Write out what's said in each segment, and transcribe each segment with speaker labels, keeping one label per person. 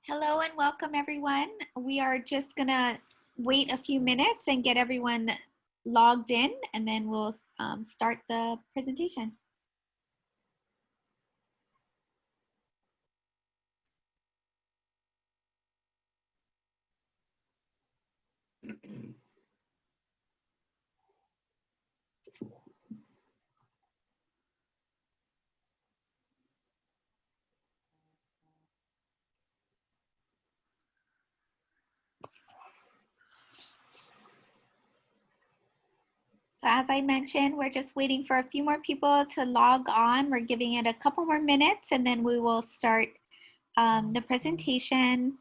Speaker 1: Hello and welcome everyone. We are just gonna wait a few minutes and get everyone logged in, and then we'll start the presentation. So as I mentioned, we're just waiting for a few more people to log on. We're giving it a couple more minutes and then we will start the presentation.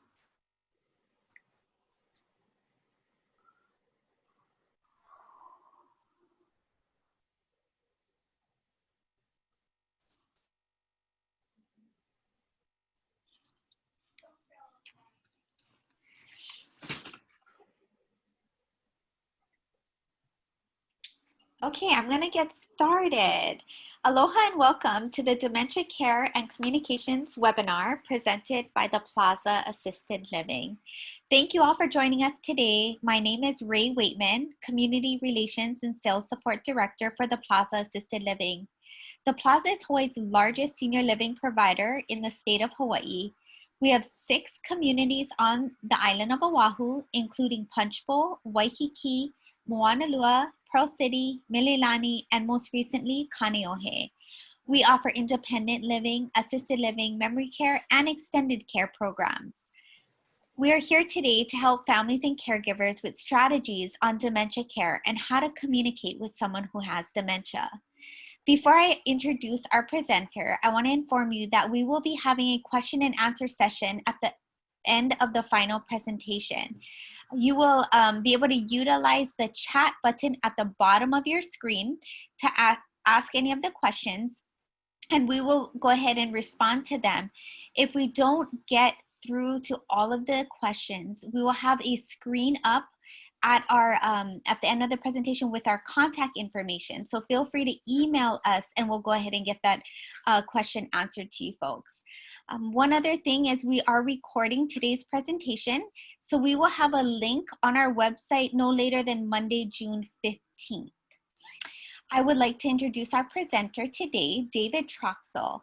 Speaker 1: Okay, I'm gonna get started. Aloha and welcome to the Dementia Care and Communications webinar presented by the Plaza Assisted Living. Thank you all for joining us today. My name is Ray Waitman, Community Relations and Sales Support Director for the Plaza Assisted Living. The Plaza is Hawaii's largest senior living provider in the state of Hawaii. We have 6 communities on the island of Oahu, including Punch Bowl, Waikiki, Moanalua, Pearl City, Mililani, and most recently, Kaneohe. We offer independent living, assisted living, memory care, and extended care programs. We are here today to help families and caregivers with strategies on dementia care and how to communicate with someone who has dementia. Before I introduce our presenter, I want to inform you that we will be having a question and answer session at the end of the final presentation. You will be able to utilize the chat button at the bottom of your screen to ask any of the questions, and we will go ahead and respond to them. If we don't get through to all of the questions, we will have a screen up at the end of the presentation with our contact information. So feel free to email us and we'll go ahead and get that question answered to you folks. One other thing is we are recording today's presentation, so we will have a link on our website no later than Monday, June 15th. I would like to introduce our presenter today, David Troxel.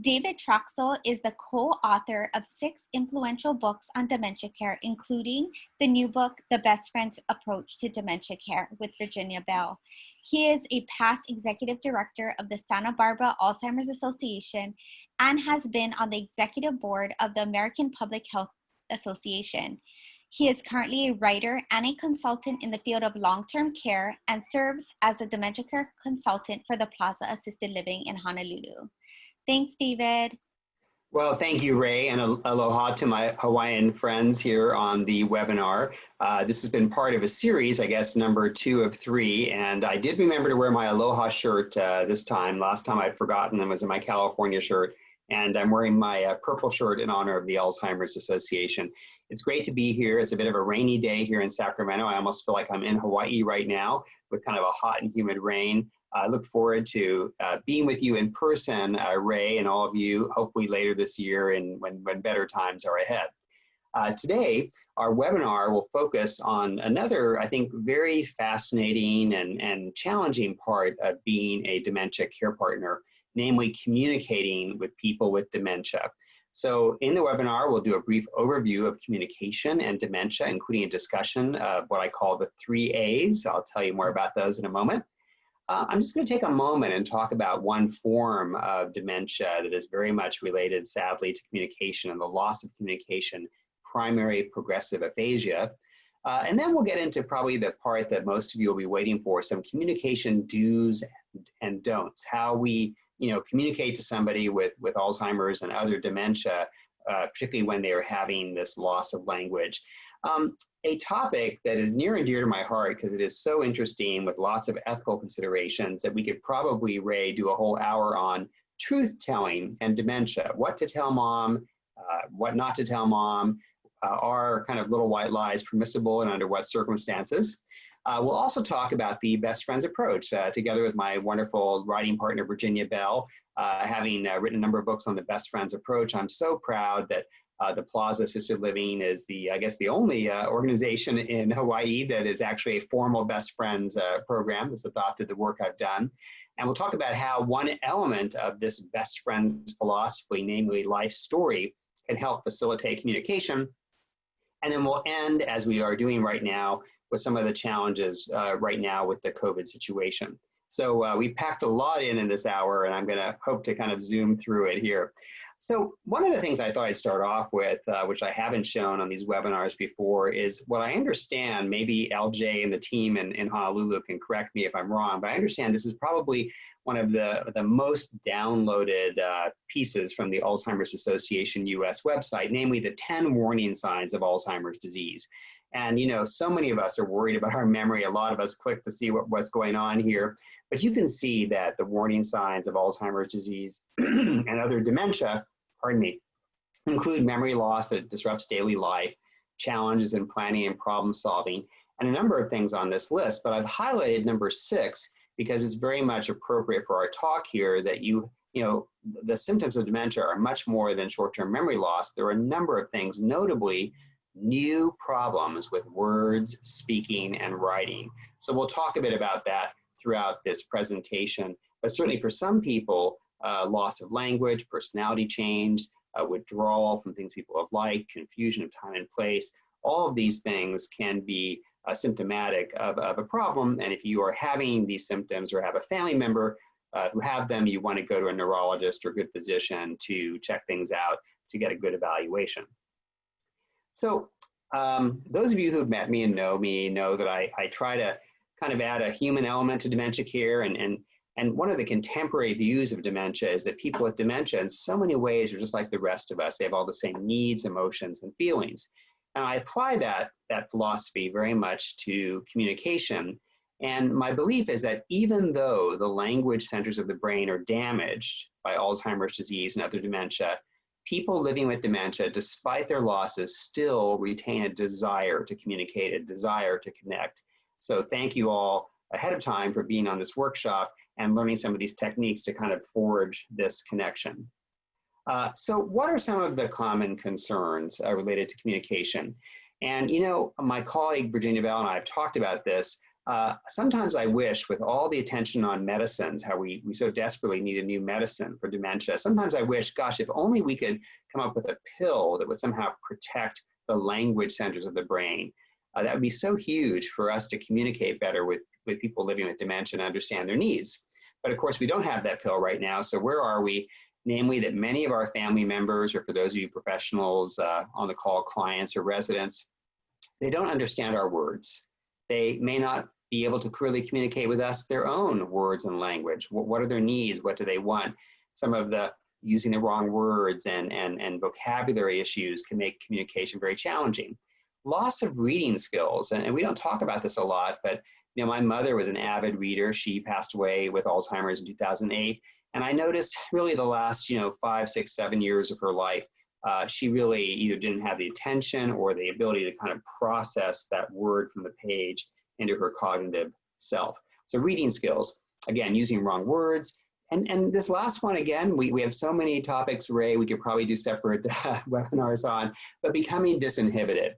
Speaker 1: David Troxel is the co-author of 6 influential books on dementia care, including the new book, The Best Friend's Approach to Dementia Care with Virginia Bell. He is a past executive director of the Santa Barbara Alzheimer's Association and has been on the executive board of the American Public Health Association. He is currently a writer and a consultant in the field of long-term care and serves as a dementia care consultant for the Plaza Assisted Living in Honolulu. Thanks, David.
Speaker 2: Well, thank you, Ray, and aloha to my Hawaiian friends here on the webinar. This has been part of a series, I guess, number 2 of 3, and I did remember to wear my aloha shirt this time. Last time I'd forgotten and was in my California shirt, and I'm wearing my purple shirt in honor of the Alzheimer's Association. It's great to be here. It's a bit of a rainy day here in Sacramento. I almost feel like I'm in Hawaii right now with kind of a hot and humid rain. I look forward to being with you in person, Ray, and all of you, hopefully later this year and when better times are ahead. Today, our webinar will focus on another, I think, very fascinating and challenging part of being a dementia care partner, namely communicating with people with dementia. So in the webinar, we'll do a brief overview of communication and dementia, including a discussion of what I call the 3 A's. I'll tell you more about those in a moment. I'm just going to take a moment and talk about one form of dementia that is very much related, sadly, to communication and the loss of communication, primary progressive aphasia. And then we'll get into probably the part that most of you will be waiting for, some communication do's and don'ts, how we communicate to somebody with Alzheimer's and other dementia, particularly when they are having this loss of language. A topic that is near and dear to my heart because it is so interesting with lots of ethical considerations that we could probably, Ray, do a whole hour on truth-telling and dementia, what to tell mom, what not to tell mom, are kind of little white lies permissible and under what circumstances. We'll also talk about the best friends approach together with my wonderful writing partner, Virginia Bell, having written a number of books on the best friends approach. I'm so proud that The Plaza Assisted Living is I guess the only organization in Hawaii that is actually a formal best friends program that's adopted the work I've done. And we'll talk about how one element of this best friends philosophy, namely life story, can help facilitate communication. And then we'll end, as we are doing right now, with some of the challenges right now with the COVID situation. So we packed a lot in this hour, and I'm going to hope to kind of zoom through it here. So one of the things I thought I'd start off with, which I haven't shown on these webinars before, is what I understand. Maybe LJ and the team in Honolulu can correct me if I'm wrong, but I understand this is probably one of the most downloaded pieces from the Alzheimer's Association US website, namely the 10 warning signs of Alzheimer's disease. And, you know, so many of us are worried about our memory. A lot of us click to see what's going on here. But you can see that the warning signs of Alzheimer's disease and other dementia, include memory loss that disrupts daily life, challenges in planning and problem solving, and a number of things on this list. But I've highlighted number 6 because it's very much appropriate for our talk here, that you know, the symptoms of dementia are much more than short-term memory loss. There are a number of things, notably new problems with words, speaking, and writing. So we'll talk a bit about that throughout this presentation. But certainly for some people, loss of language, personality change, withdrawal from things people have liked, confusion of time and place, all of these things can be symptomatic of a problem. And if you are having these symptoms or have a family member who have them, you want to go to a neurologist or good physician to check things out to get a good evaluation. So those of you who've met me and know me know that I try to kind of add a human element to dementia care. And one of the contemporary views of dementia is that people with dementia in so many ways are just like the rest of us. They have all the same needs, emotions, and feelings. And I apply that philosophy very much to communication. And my belief is that even though the language centers of the brain are damaged by Alzheimer's disease and other dementia, people living with dementia, despite their losses, still retain a desire to communicate, a desire to connect. So thank you all ahead of time for being on this workshop and learning some of these techniques to kind of forge this connection. So what are some of the common concerns related to communication? And, you know, my colleague Virginia Bell and I have talked about this. Sometimes I wish, with all the attention on medicines, how we so desperately need a new medicine for dementia, sometimes I wish, gosh, if only we could come up with a pill that would somehow protect the language centers of the brain. That would be so huge for us to communicate better with people living with dementia and understand their needs. But of course, we don't have that pill right now. So where are we? Namely, that many of our family members, or for those of you professionals on the call, clients or residents, they don't understand our words. They may not be able to clearly communicate with us their own words and language. What are their needs? What do they want? Some of the using the wrong words and vocabulary issues can make communication very challenging. Loss of reading skills, and we don't talk about this a lot, but you know, my mother was an avid reader. She passed away with Alzheimer's in 2008. And I noticed really the last, 5, 6, 7 years of her life, she really either didn't have the attention or the ability to kind of process that word from the page into her cognitive self. So reading skills, again, using wrong words. And this last one, again, we have so many topics, Ray, we could probably do separate webinars on, but becoming disinhibited.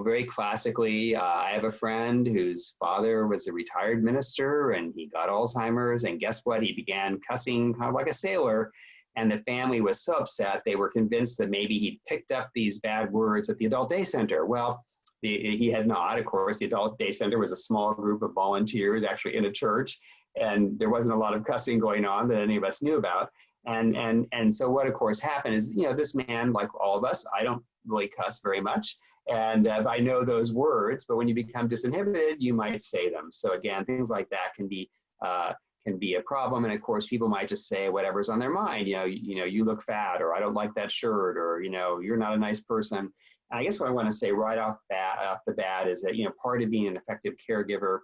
Speaker 2: Very classically, I have a friend whose father was a retired minister and he got Alzheimer's, and guess what? He began cussing kind of like a sailor, and the family was so upset they were convinced that maybe he'd picked up these bad words at the adult day center. Well, he had not. Of course, the adult day center was a small group of volunteers actually in a church, and there wasn't a lot of cussing going on that any of us knew about. And so what of course happened is, this man, like all of us, I don't really cuss very much, and I know those words, but when you become disinhibited, you might say them. So again, things like that can be a problem. And of course, people might just say whatever's on their mind. You look fat, or I don't like that shirt, or you're not a nice person. And I guess what I want to say right off the bat is that part of being an effective caregiver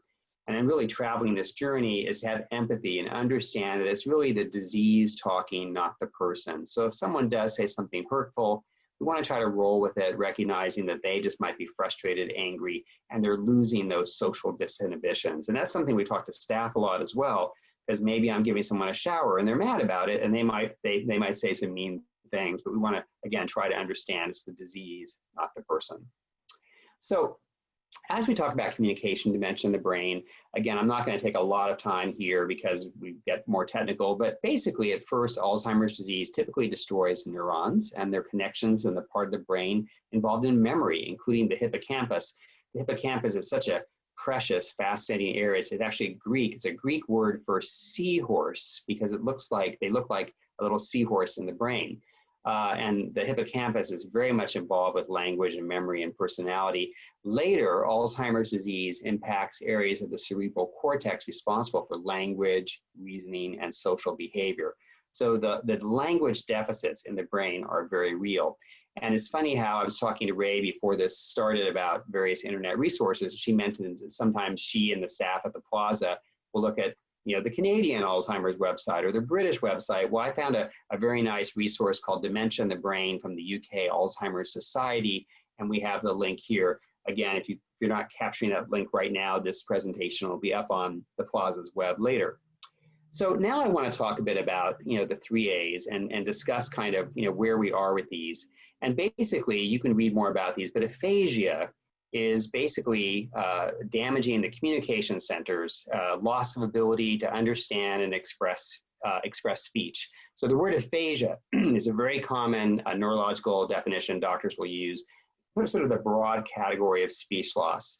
Speaker 2: and really traveling this journey is to have empathy and understand that it's really the disease talking, not the person. So if someone does say something hurtful, we want to try to roll with it, recognizing that they just might be frustrated, angry, and they're losing those social disinhibitions. And that's something we talk to staff a lot as well, because maybe I'm giving someone a shower and they're mad about it, and they might say some mean things, but we want to, again, try to understand it's the disease, not the person. So as we talk about communication, dementia in the brain, again, I'm not going to take a lot of time here because we get more technical, but basically at first, Alzheimer's disease typically destroys neurons and their connections in the part of the brain involved in memory, including the hippocampus. The hippocampus is such a precious, fascinating area. It's actually Greek. It's a Greek word for seahorse because they look like a little seahorse in the brain. And the hippocampus is very much involved with language and memory and personality. Later, Alzheimer's disease impacts areas of the cerebral cortex responsible for language, reasoning, and social behavior. So the language deficits in the brain are very real. And it's funny how I was talking to Ray before this started about various internet resources. She mentioned sometimes she and the staff at the Plaza will look at the Canadian Alzheimer's website or the British website. Well, I found a very nice resource called Dementia in the Brain from the UK Alzheimer's Society, and we have the link here. Again, if you're not capturing that link right now, this presentation will be up on the Plaza's web later. So now I want to talk a bit about the 3 A's and discuss kind of where we are with these. And basically, you can read more about these, but aphasia is basically damaging the communication centers, loss of ability to understand and express speech. So the word aphasia is a very common neurological definition doctors will use for sort of the broad category of speech loss.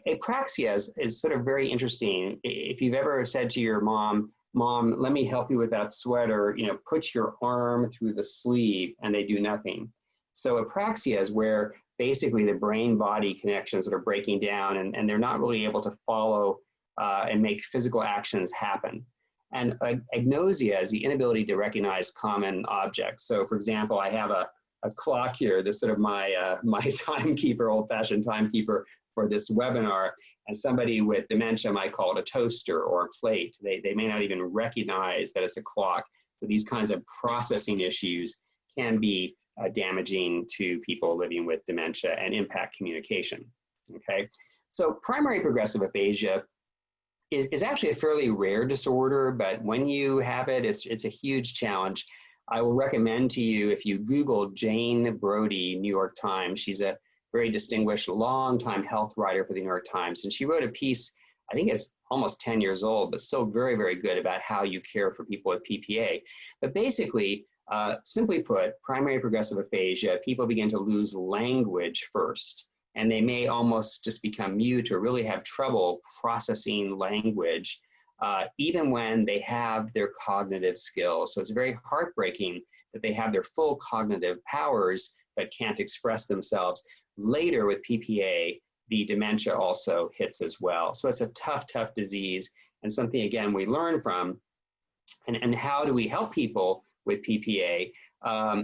Speaker 2: Apraxia is sort of very interesting. If you've ever said to your mom, let me help you with that sweater, put your arm through the sleeve, and they do nothing. So apraxia is where basically the brain-body connections are breaking down and they're not really able to follow and make physical actions happen. And agnosia is the inability to recognize common objects. So for example, I have a clock here, this sort of my timekeeper, old-fashioned timekeeper for this webinar, and somebody with dementia might call it a toaster or a plate. They may not even recognize that it's a clock. So these kinds of processing issues can be damaging to people living with dementia and impact communication, okay? So primary progressive aphasia is actually a fairly rare disorder, but when you have it, it's a huge challenge. I will recommend to you, if you Google Jane Brody, New York Times, she's a very distinguished longtime health writer for the New York Times, and she wrote a piece, I think it's almost 10 years old, but still very, very good about how you care for people with PPA. But basically, simply put, primary progressive aphasia, people begin to lose language first, and they may almost just become mute or really have trouble processing language, even when they have their cognitive skills. So it's very heartbreaking that they have their full cognitive powers but can't express themselves. Later with PPA, the dementia also hits as well. So it's a tough, tough disease and something, again, we learn from. And how do we help people with PPA?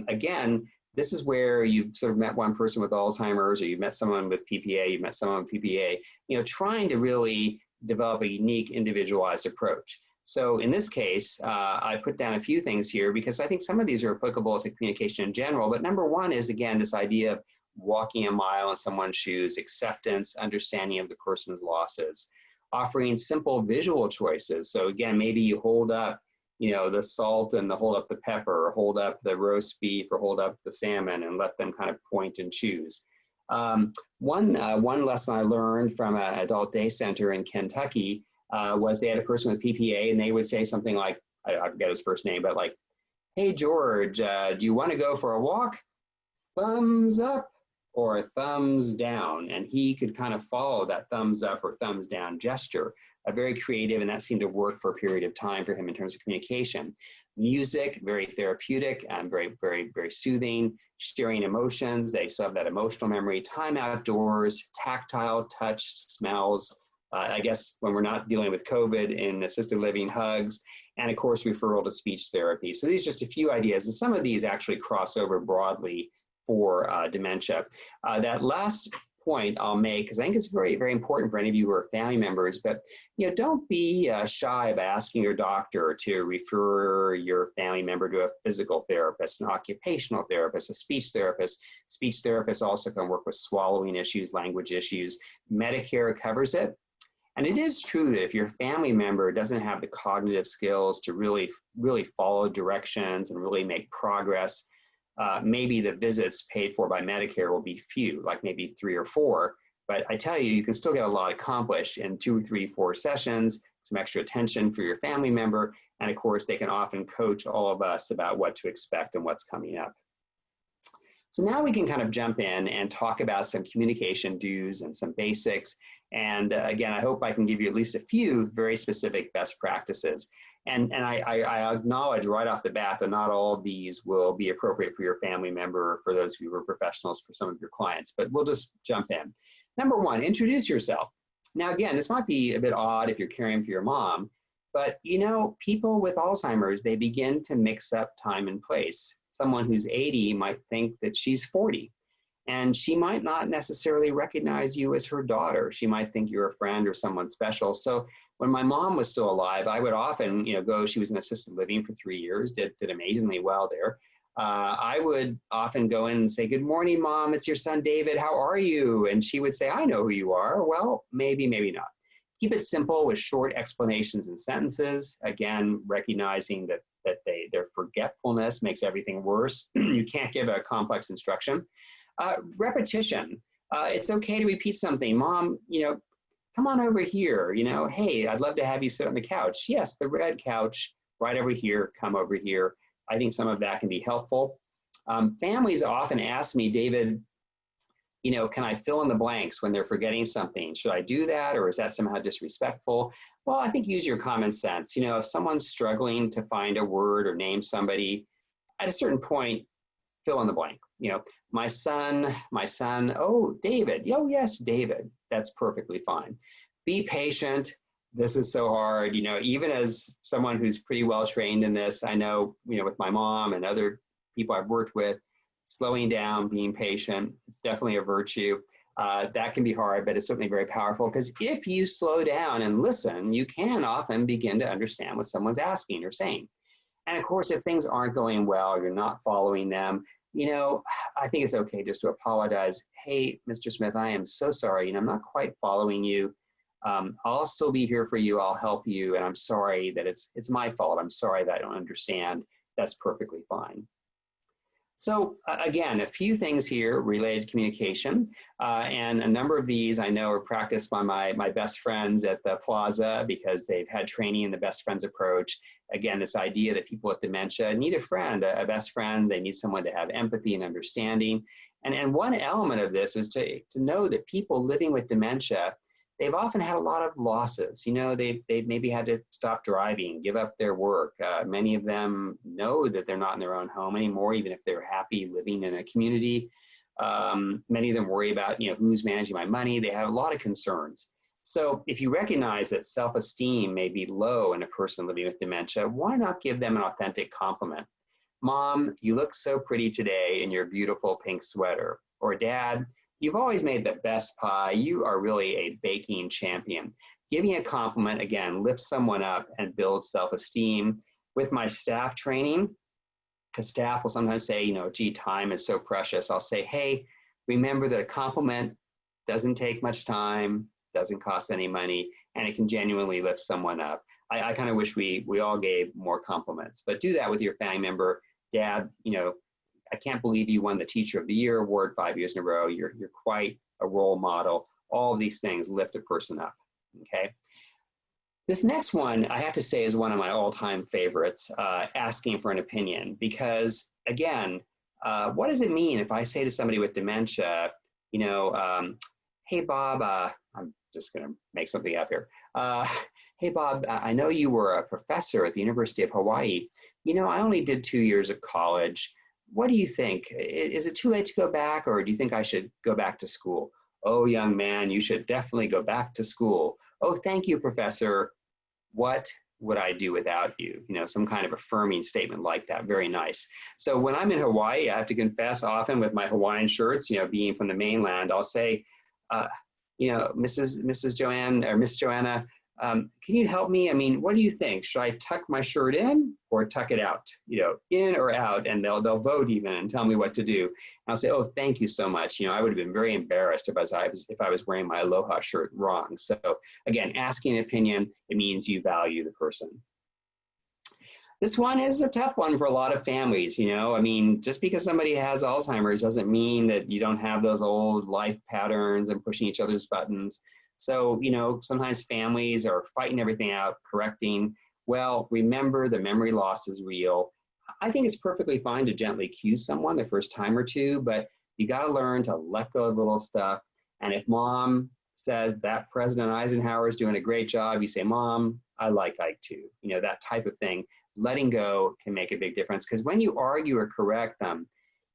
Speaker 2: Again, this is where you sort of met one person with Alzheimer's, or you met someone with PPA, you met someone with PPA, trying to really develop a unique individualized approach. So in this case, I put down a few things here because I think some of these are applicable to communication in general. But number one is, again, this idea of walking a mile in someone's shoes, acceptance, understanding of the person's losses, offering simple visual choices. So again, maybe you hold up the salt and hold up the pepper, or hold up the roast beef, or hold up the salmon, and let them kind of point and choose. One lesson I learned from an adult day center in Kentucky was they had a person with PPA, and they would say something like, I forget his first name, but like, "Hey, George, do you want to go for a walk? Thumbs up or thumbs down?" And he could kind of follow that thumbs up or thumbs down gesture. Very creative, and that seemed to work for a period of time for him in terms of communication. Music, very therapeutic and very, very, very soothing. Sharing emotions, they still have that emotional memory. Time outdoors, tactile, touch, smells. I guess when we're not dealing with COVID, in assisted living, hugs, and of course, referral to speech therapy. So these are just a few ideas, and some of these actually cross over broadly for dementia. That last point I'll make, because I think it's very, very important for any of you who are family members, but don't be shy about asking your doctor to refer your family member to a physical therapist, an occupational therapist, a speech therapist. Speech therapists also can work with swallowing issues, language issues. Medicare covers it. And it is true that if your family member doesn't have the cognitive skills to really, really follow directions and really make progress, maybe the visits paid for by Medicare will be few, like maybe 3 or 4. But I tell you, you can still get a lot accomplished in 2, 3, 4 sessions, some extra attention for your family member. And of course, they can often coach all of us about what to expect and what's coming up. So now we can kind of jump in and talk about some communication do's and some basics. And again, I hope I can give you at least a few very specific best practices. And I acknowledge right off the bat that not all of these will be appropriate for your family member or for those of you who are professionals for some of your clients, but we'll just jump in. Number 1, introduce yourself. Now, again, this might be a bit odd if you're caring for your mom, but you know, people with Alzheimer's, they begin to mix up time and place. Someone who's 80 might think that she's 40, and she might not necessarily recognize you as her daughter. She might think you're a friend or someone special. So when my mom was still alive, I would often, go, she was in assisted living for 3 years, did amazingly well there. I would often go in and say, "Good morning, Mom, it's your son, David, how are you?" And she would say, "I know who you are." Well, maybe, maybe not. Keep it simple with short explanations and sentences. Again, recognizing that their forgetfulness makes everything worse. You can't give a complex instruction. Repetition. It's okay to repeat something. "Mom, come on over here. Hey, I'd love to have you sit on the couch." "Yes, the red couch right over here. Come over here." I think some of that can be helpful. Families often ask me, "David, can I fill in the blanks when they're forgetting something? Should I do that, or is that somehow disrespectful?" Well, I think use your common sense. If someone's struggling to find a word or name somebody, at a certain point, fill in the blank. My son, "Oh, David." "Oh, yes, David." That's perfectly fine. Be patient. This is so hard. Even as someone who's pretty well trained in this, I know, with my mom and other people I've worked with, slowing down, being patient, it's definitely a virtue. That can be hard, but it's certainly very powerful, because if you slow down and listen, you can often begin to understand what someone's asking or saying. And of course, if things aren't going well, you're not following them, I think it's okay just to apologize. "Hey, Mr. Smith, I am so sorry. I'm not quite following you. I'll still be here for you. I'll help you. And I'm sorry that it's my fault. I'm sorry that I don't understand." That's perfectly fine. So again, a few things here related to communication, and a number of these I know are practiced by my best friends at the Plaza, because they've had training in the best friends approach. Again, this idea that people with dementia need a friend, a best friend. They need someone to have empathy and understanding. And one element of this is to know that people living with dementia, they've often had a lot of losses. They've maybe had to stop driving, give up their work. Many of them know that they're not in their own home anymore, even if they're happy living in a community. Many of them worry about, who's managing my money. They have a lot of concerns. So if you recognize that self-esteem may be low in a person living with dementia, why not give them an authentic compliment? "Mom, you look so pretty today in your beautiful pink sweater." Or, "Dad, you've always made the best pie. You are really a baking champion." Giving a compliment, again, lifts someone up and builds self-esteem. With my staff training, because staff will sometimes say, "Gee, time is so precious." I'll say, "Hey, remember that a compliment doesn't take much time, doesn't cost any money, and it can genuinely lift someone up." I kind of wish we all gave more compliments, but do that with your family member. "Dad, I can't believe you won the Teacher of the Year award 5 years in a row. You're quite a role model." All of these things lift a person up, okay? This next one, I have to say, is one of my all-time favorites, asking for an opinion. Because again, what does it mean if I say to somebody with dementia, "Hey, Bob," I'm just gonna make something up here. "Hey, Bob, I know you were a professor at the University of Hawaii. I only did 2 years of college. What do you think? Is it too late to go back, or do you think I should go back to school?" "Oh, young man, you should definitely go back to school." "Oh, thank you, Professor. What would I do without you?" Some kind of affirming statement like that. Very nice. So when I'm in Hawaii, I have to confess, often with my Hawaiian shirts, being from the mainland, I'll say, Mrs. Joanne or Miss Joanna, can you help me? What do you think? Should I tuck my shirt in or tuck it out? In or out?" And they'll vote even and tell me what to do. And I'll say, "Oh, thank you so much. I would have been very embarrassed if I was wearing my Aloha shirt wrong." So again, asking an opinion, it means you value the person. This one is a tough one for a lot of families, you know. I mean, just because somebody has Alzheimer's doesn't mean that you don't have those old life patterns and pushing each other's buttons. So, you know, sometimes families are fighting everything out, correcting. Well, remember the memory loss is real. I think it's perfectly fine to gently cue someone the first time or two, but you got to learn to let go of little stuff. And if mom says that President Eisenhower is doing a great job, you say, Mom, I like Ike too. You know, that type of thing. Letting go can make a big difference, because when you argue or correct them,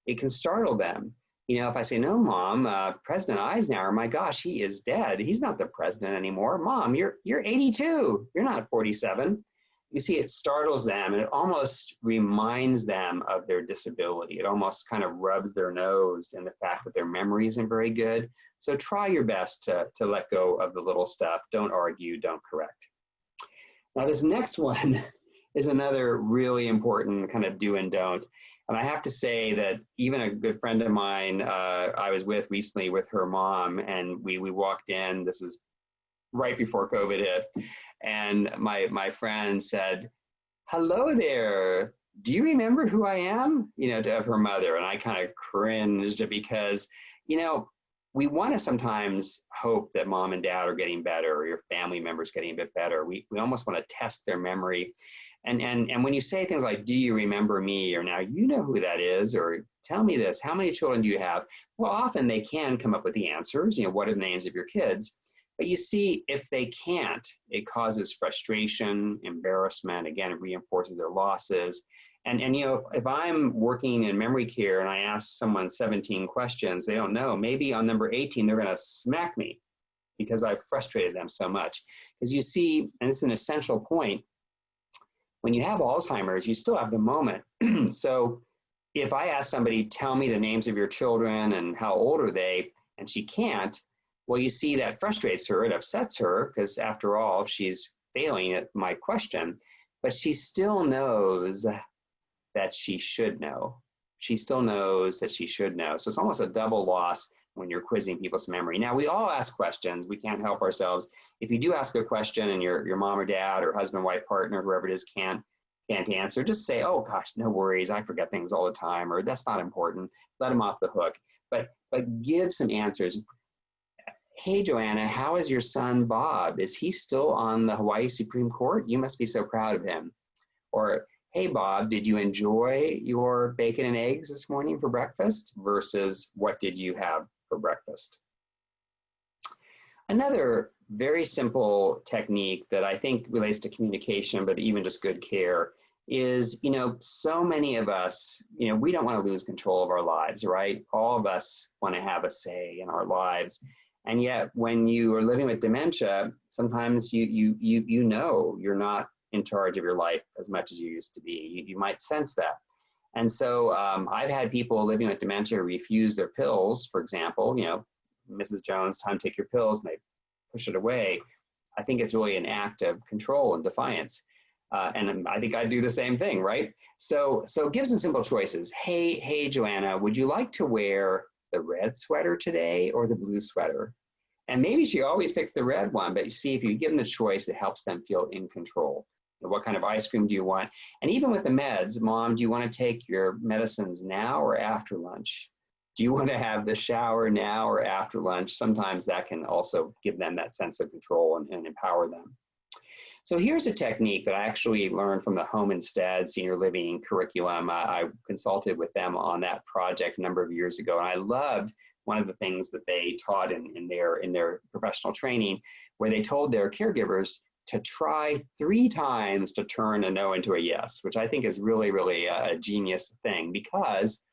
Speaker 2: it can startle them. You know, if I say, no, Mom, President Eisenhower, my gosh, he is dead. He's not the president anymore. Mom, you're 82. You're not 47. You see, it startles them, and it almost reminds them of their disability. It almost kind of rubs their nose in the fact that their memory isn't very good. So try your best to let go of the little stuff. Don't argue, don't correct. Now, this next one is another really important kind of do and don't. And I have to say that even a good friend of mine I was with recently with her mom, and we walked in, this is right before COVID hit, and my friend said, hello there, do you remember who I am? You know, to her mother. And I kind of cringed because, you know, we want to sometimes hope that mom and dad are getting better, or your family members getting a bit better. We almost want to test their memory. And when you say things like, do you remember me? Or now you know who that is, or tell me this, how many children do you have? Well, often they can come up with the answers, you know, what are the names of your kids? But you see, if they can't, it causes frustration, embarrassment. Again, it reinforces their losses. And you know, if I'm working in memory care and I ask someone 17 questions, they don't know, maybe on number 18, they're gonna smack me because I've frustrated them so much. Because you see, and it's an essential point, when you have Alzheimer's, you still have the moment. So if I ask somebody, tell me the names of your children and how old are they, and she can't, well, you see, that frustrates her, it upsets her, because after all, she's failing at my question, but she still knows that she should know. She still knows that she should know. So it's almost a double loss when you're quizzing people's memory. Now, we all ask questions. We can't help ourselves. If you do ask a question and your mom or dad or husband, wife, partner, whoever it is, can't answer, just say, oh gosh, no worries, I forget things all the time, or that's not important. Let them off the hook. But give some answers. Hey, Joanna, how is your son, Bob? Is he still on the Hawaii Supreme Court? You must be so proud of him. Or, hey, Bob, did you enjoy your bacon and eggs this morning for breakfast? Versus, what did you have for breakfast? Another very simple technique that I think relates to communication, but even just good care, is, you know, so many of us, you know, we don't want to lose control of our lives, right? All of us want to have a say in our lives. And yet, when you are living with dementia, sometimes you know you're not in charge of your life as much as you used to be. You might sense that. And so I've had people living with dementia refuse their pills, for example, you know, Mrs. Jones, time to take your pills, and they push it away. I think it's really an act of control and defiance. And I think I'd do the same thing, right? So give some simple choices. Hey, Joanna, would you like to wear the red sweater today or the blue sweater? And maybe she always picks the red one, but you see, if you give them the choice, it helps them feel in control. What kind of ice cream do you want? And even with the meds, Mom, do you want to take your medicines now or after lunch? Do you want to have the shower now or after lunch? Sometimes that can also give them that sense of control and empower them. So here's a technique that I actually learned from the Home Instead Senior Living curriculum. I consulted with them on that project a number of years ago, and I loved one of the things that they taught in their professional training, where they told their caregivers to try 3 times to turn a no into a yes, which I think is really, really a genius thing, because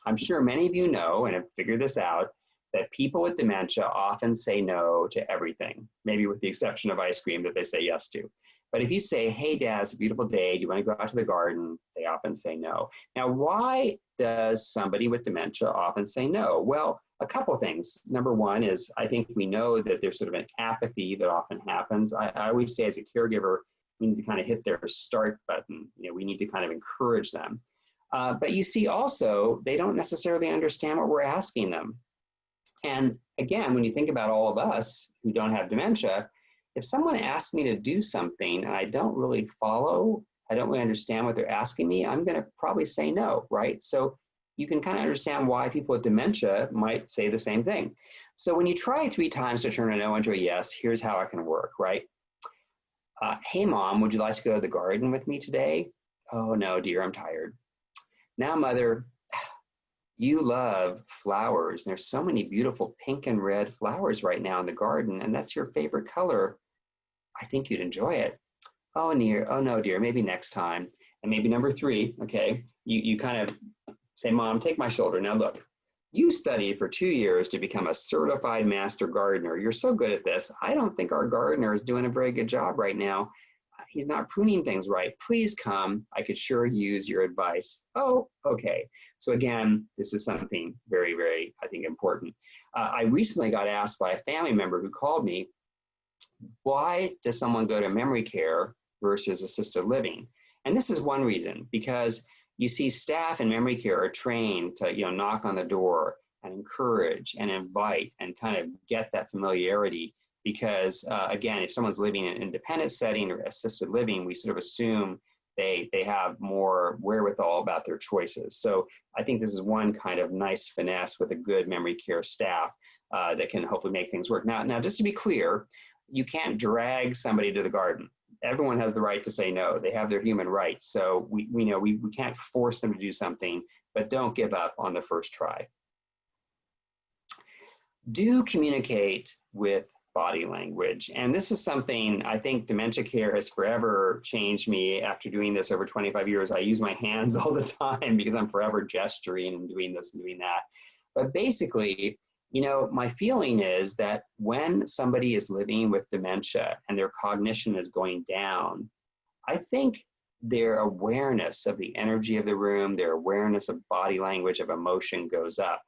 Speaker 2: I'm sure many of you know and have figured this out, that people with dementia often say no to everything, maybe with the exception of ice cream that they say yes to. But if you say, hey, Dad, it's a beautiful day, do you want to go out to the garden? They often say no. Now, why does somebody with dementia often say no? Well, a couple of things. Number one is, I think we know that there's sort of an apathy that often happens. I always say, as a caregiver, we need to kind of hit their start button. You know, we need to kind of encourage them. But you see also, they don't necessarily understand what we're asking them. And again, when you think about all of us who don't have dementia, if someone asks me to do something and I don't really follow, I don't really understand what they're asking me, I'm going to probably say no, right? So you can kind of understand why people with dementia might say the same thing. So when you try 3 times to turn a no into a yes, here's how it can work, right? Hey, Mom, would you like to go to the garden with me today? Oh, no, dear, I'm tired. Now, Mother, you love flowers. There's so many beautiful pink and red flowers right now in the garden, and that's your favorite color. I think you'd enjoy it. Oh, no, dear, maybe next time. And maybe number 3, okay, you kind of say, Mom, take my shoulder. Now, look, you studied for 2 years to become a certified master gardener. You're so good at this. I don't think our gardener is doing a very good job right now. He's not pruning things right. Please come. I could sure use your advice. Oh, okay. So again, this is something very, very, I think, important. I recently got asked by a family member who called me, why does someone go to memory care versus assisted living? And this is one reason, because you see staff in memory care are trained to, knock on the door and encourage and invite and kind of get that familiarity. Because again, if someone's living in an independent setting or assisted living, we sort of assume they have more wherewithal about their choices. So I think this is one kind of nice finesse with a good memory care staff that can hopefully make things work. Now, just to be clear, you can't drag somebody to the garden. Everyone has the right to say no. They have their human rights. So we know we can't force them to do something, but don't give up on the first try. Do communicate with body language. And this is something I think dementia care has forever changed me. After doing this over 25 years, I use my hands all the time because I'm forever gesturing and doing this and doing that. But basically, my feeling is that when somebody is living with dementia and their cognition is going down, I think their awareness of the energy of the room, their awareness of body language, of emotion goes up.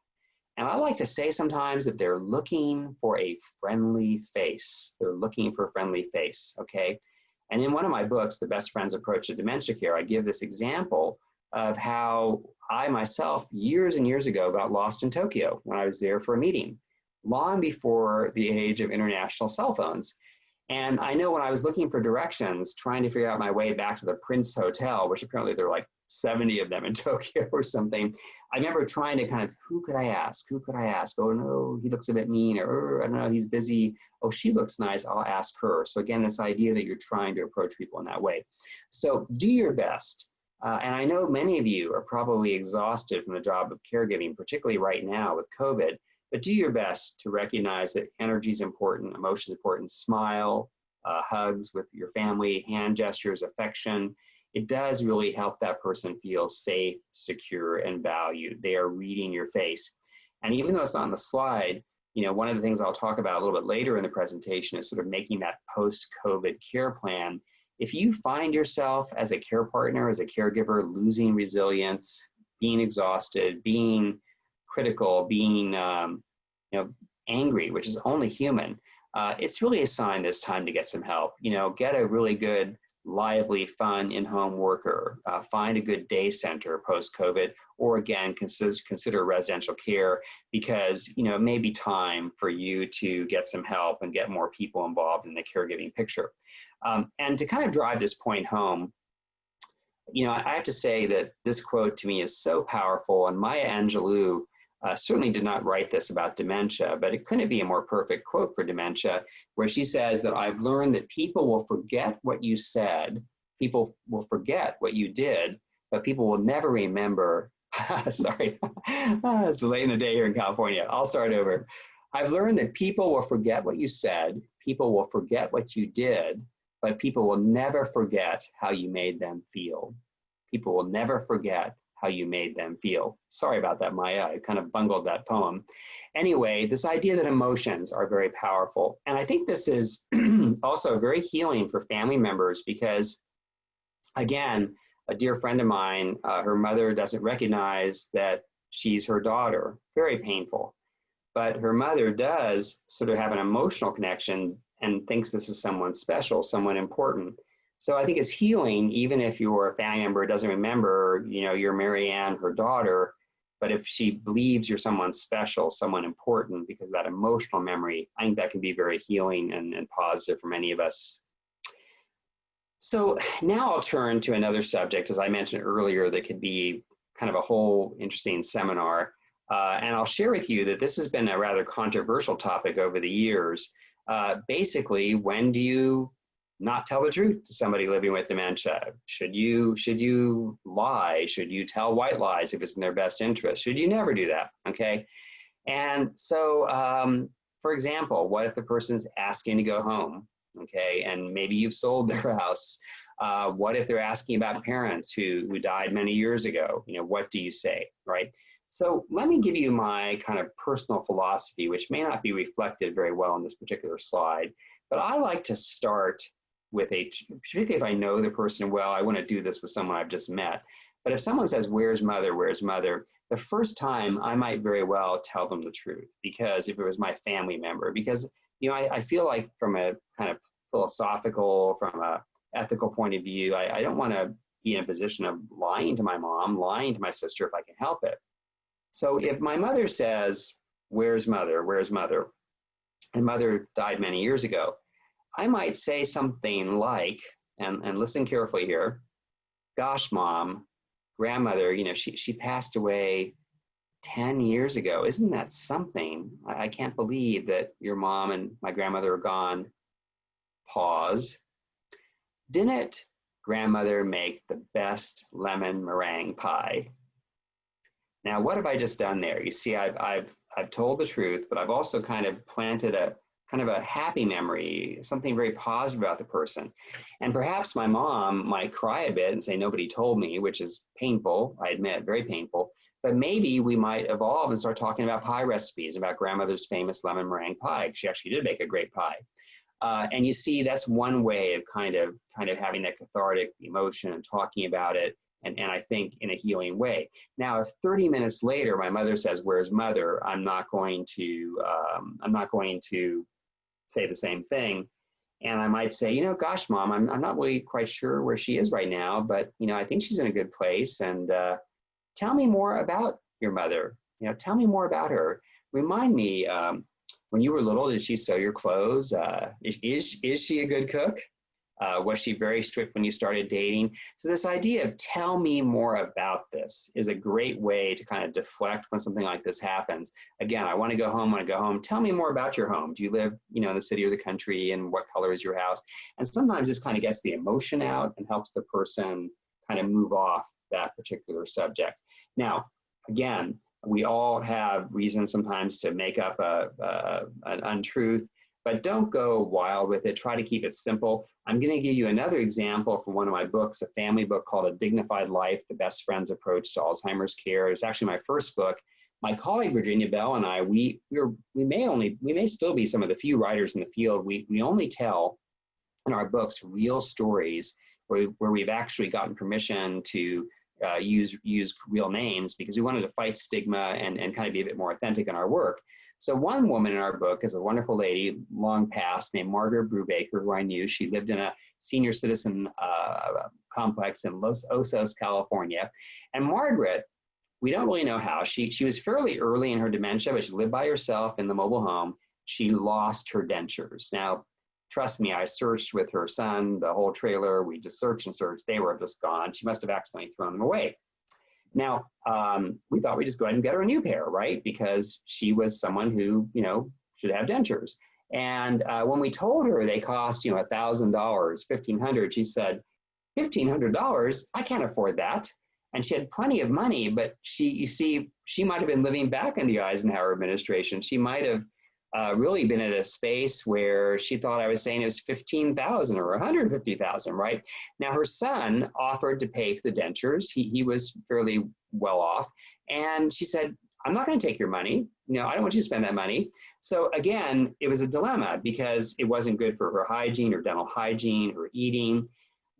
Speaker 2: And I like to say sometimes that they're looking for a friendly face. They're looking for a friendly face, okay? And in one of my books, The Best Friend's Approach to Dementia Care, I give this example of how I myself, years and years ago, got lost in Tokyo when I was there for a meeting, long before the age of international cell phones. And I know when I was looking for directions, trying to figure out my way back to the Prince Hotel, which apparently there are like 70 of them in Tokyo or something, I remember trying to kind of, who could I ask? Who could I ask? Oh, no, he looks a bit mean, or I don't know, he's busy. Oh, she looks nice, I'll ask her. So again, this idea that you're trying to approach people in that way. So do your best. And I know many of you are probably exhausted from the job of caregiving, particularly right now with COVID, but do your best to recognize that energy is important, emotion is important, smile, hugs with your family, hand gestures, affection. It does really help that person feel safe, secure, and valued. They are reading your face. And even though it's not on the slide, one of the things I'll talk about a little bit later in the presentation is sort of making that post-COVID care plan. If you find yourself as a care partner, as a caregiver, losing resilience, being exhausted, being critical, being angry, which is only human, it's really a sign this time to get some help. Get a really good, lively, fun in-home worker, find a good day center post-COVID, or again, consider residential care, because it may be time for you to get some help and get more people involved in the caregiving picture. And to kind of drive this point home, I have to say that this quote to me is so powerful, and Maya Angelou certainly did not write this about dementia, but it couldn't be a more perfect quote for dementia, where she says that I've learned that people will forget what you said, people will forget what you did, but people will never remember. Sorry, it's late in the day here in California. I'll start over. I've learned that people will forget what you said, people will forget what you did, but people will never forget how you made them feel. People will never forget how you made them feel. Sorry about that, Maya. I kind of bungled that poem. Anyway, this idea that emotions are very powerful. And I think this is also very healing for family members because, again, a dear friend of mine, her mother doesn't recognize that she's her daughter. Very painful. But her mother does sort of have an emotional connection and thinks this is someone special, someone important. So I think it's healing, even if your family member doesn't remember, you're Marianne, her daughter, but if she believes you're someone special, someone important, because of that emotional memory, I think that can be very healing and positive for many of us. So now I'll turn to another subject, as I mentioned earlier, that could be kind of a whole interesting seminar. And I'll share with you that this has been a rather controversial topic over the years. Basically, when do you not tell the truth to somebody living with dementia? Should you lie? Should you tell white lies if it's in their best interest? Should you never do that? Okay. And so, for example, what if the person's asking to go home? Okay, and maybe you've sold their house. What if they're asking about parents who died many years ago? You know, what do you say, right? So let me give you my kind of personal philosophy, which may not be reflected very well on this particular slide, but I like to start with particularly if I know the person well, I want to do this with someone I've just met. But if someone says, where's mother, where's mother? The first time I might very well tell them the truth, because if it was my family member, because I feel like from a kind of philosophical, from a ethical point of view, I don't want to be in a position of lying to my mom, lying to my sister if I can help it. So if my mother says, where's mother, where's mother? And mother died many years ago, I might say something like, and listen carefully here, gosh, mom, grandmother, she passed away 10 years ago. Isn't that something? I can't believe that your mom and my grandmother are gone. Pause. Didn't grandmother make the best lemon meringue pie? Now, what have I just done there? You see, I've told the truth, but I've also kind of planted a kind of a happy memory, something very positive about the person. And perhaps my mom might cry a bit and say, nobody told me, which is painful, I admit, very painful. But maybe we might evolve and start talking about pie recipes, about grandmother's famous lemon meringue pie. She actually did make a great pie. And you see, that's one way of kind of having that cathartic emotion and talking about it, and I think in a healing way. Now, if 30 minutes later my mother says, "Where's mother?" I'm not going to say the same thing, and I might say, "Gosh, mom, I'm not really quite sure where she is right now, but I think she's in a good place. And tell me more about your mother. Tell me more about her. Remind me." When you were little, did she sew your clothes? Is she a good cook? Was she very strict when you started dating? So this idea of tell me more about this is a great way to kind of deflect when something like this happens. Again, I want to go home. Tell me more about your home. Do you live, in the city or the country, and what color is your house? And sometimes this kind of gets the emotion out and helps the person kind of move off that particular subject. Now, again, we all have reasons sometimes to make up an untruth, but don't go wild with it. Try to keep it simple. I'm going to give you another example from one of my books, a family book called A Dignified Life, The Best Friend's Approach to Alzheimer's Care. It's actually my first book. My colleague, Virginia Bell, and I, we may still be some of the few writers in the field. We only tell in our books real stories where we've actually gotten permission to use real names, because we wanted to fight stigma and kind of be a bit more authentic in our work. So one woman in our book is a wonderful lady, long past, named Margaret Brubaker, who I knew. She lived in a senior citizen complex in Los Osos, California. And Margaret, we don't really know how. She was fairly early in her dementia, but she lived by herself in the mobile home. She lost her dentures. Now, trust me, I searched with her son, the whole trailer. We just searched and searched. They were just gone. She must have accidentally thrown them away. Now, we thought we'd just go ahead and get her a new pair, right? Because she was someone who, should have dentures. And when we told her they cost, $1,000, $1,500, she said, $1,500? I can't afford that. And she had plenty of money, but she might have been living back in the Eisenhower administration. She might have really been at a space where she thought I was saying it was $15,000 or $150,000, right? Now her son offered to pay for the dentures. He was fairly well off. And she said, I'm not going to take your money. I don't want you to spend that money. So again, it was a dilemma because it wasn't good for her hygiene, her dental hygiene, her eating.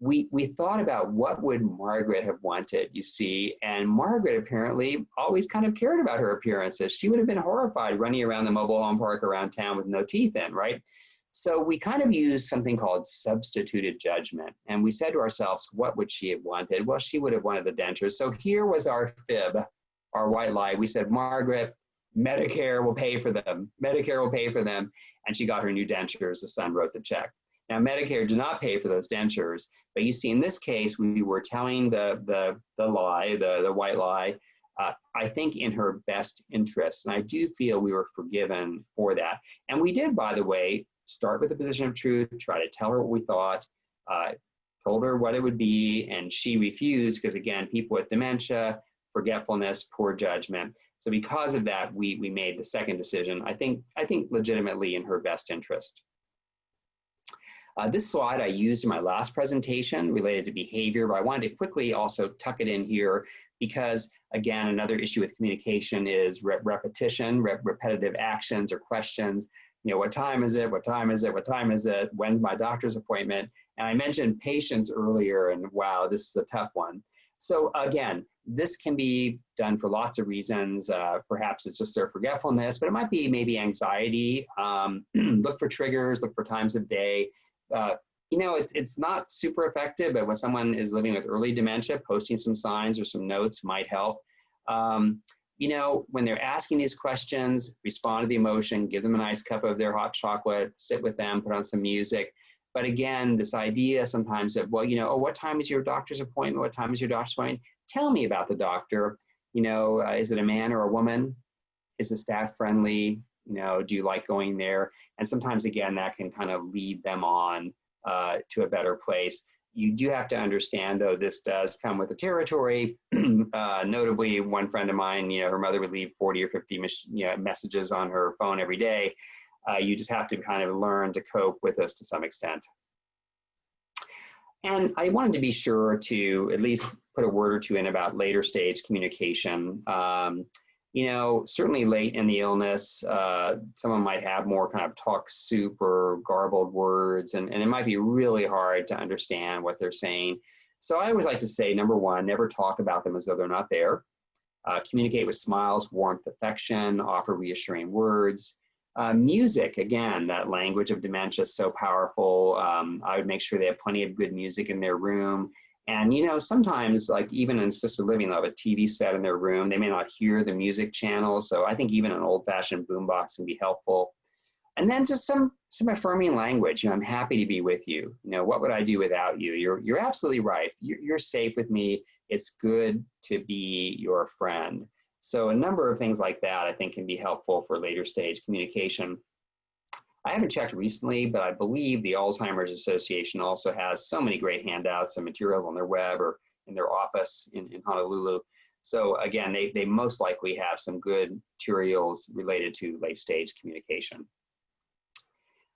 Speaker 2: We thought about what would Margaret have wanted, you see, and Margaret apparently always kind of cared about her appearances. She would have been horrified running around the mobile home park around town with no teeth in, right? So we kind of used something called substituted judgment. And we said to ourselves, what would she have wanted? Well, she would have wanted the dentures. So here was our fib, our white lie. We said, Margaret, Medicare will pay for them. Medicare will pay for them. And she got her new dentures. The son wrote the check. Now, Medicare did not pay for those dentures, But you see, in this case, we were telling the lie, the white lie, I think in her best interest. And I do feel we were forgiven for that. And we did, by the way, start with a position of truth, try to tell her what we thought, told her what it would be, and she refused because, again, people with dementia, forgetfulness, poor judgment. So because of that, we made the second decision, I think legitimately in her best interest. This slide I used in my last presentation related to behavior, but I wanted to quickly also tuck it in here because, again, another issue with communication is repetition, repetitive actions or questions. You know, what time is it? What time is it? What time is it? When's my doctor's appointment? And I mentioned patience earlier, and wow, this is a tough one. So again, this can be done for lots of reasons. Perhaps it's just their forgetfulness, but it might be maybe anxiety. Look for triggers, look for times of day. You know, it's not super effective, but when someone is living with early dementia, posting some signs or some notes might help. You know, when they're asking these questions, respond to the emotion, give them a nice cup of their hot chocolate, sit with them, put on some music. But again, this idea sometimes of, well, you know, oh, what time is your doctor's appointment? What time is your doctor's appointment? Tell me about the doctor. You know, is it a man or a woman? Is the staff friendly? You know, do you like going there? And sometimes, again, that can kind of lead them on to a better place. You do have to understand, though, this does come with the territory. Notably, one friend of mine, you know, her mother would leave 40 or 50 messages on her phone every day. You just have to kind of learn to cope with this to some extent. And I wanted to be sure to at least put a word or two in about later stage communication. You know, certainly late in the illness, someone might have more kind of talk soup or garbled words, and it might be really hard to understand what they're saying. So I always like to say, number one, never talk about them as though they're not there. Communicate with smiles, warmth, affection, offer reassuring words. Music, again, that language of dementia is so powerful. I would make sure they have plenty of good music in their room. And, you know, sometimes, like even in assisted living, they'll have a TV set in their room. They may not hear the music channel. So I think even an old-fashioned boombox can be helpful. And then just some affirming language. You know, I'm happy to be with you. You know, what would I do without you? You're absolutely right. You're safe with me. It's good to be your friend. So a number of things like that, I think, can be helpful for later stage communication. I haven't checked recently, but I believe the Alzheimer's Association also has so many great handouts and materials on their web or in their office in Honolulu. So again, they most likely have some good materials related to late stage communication.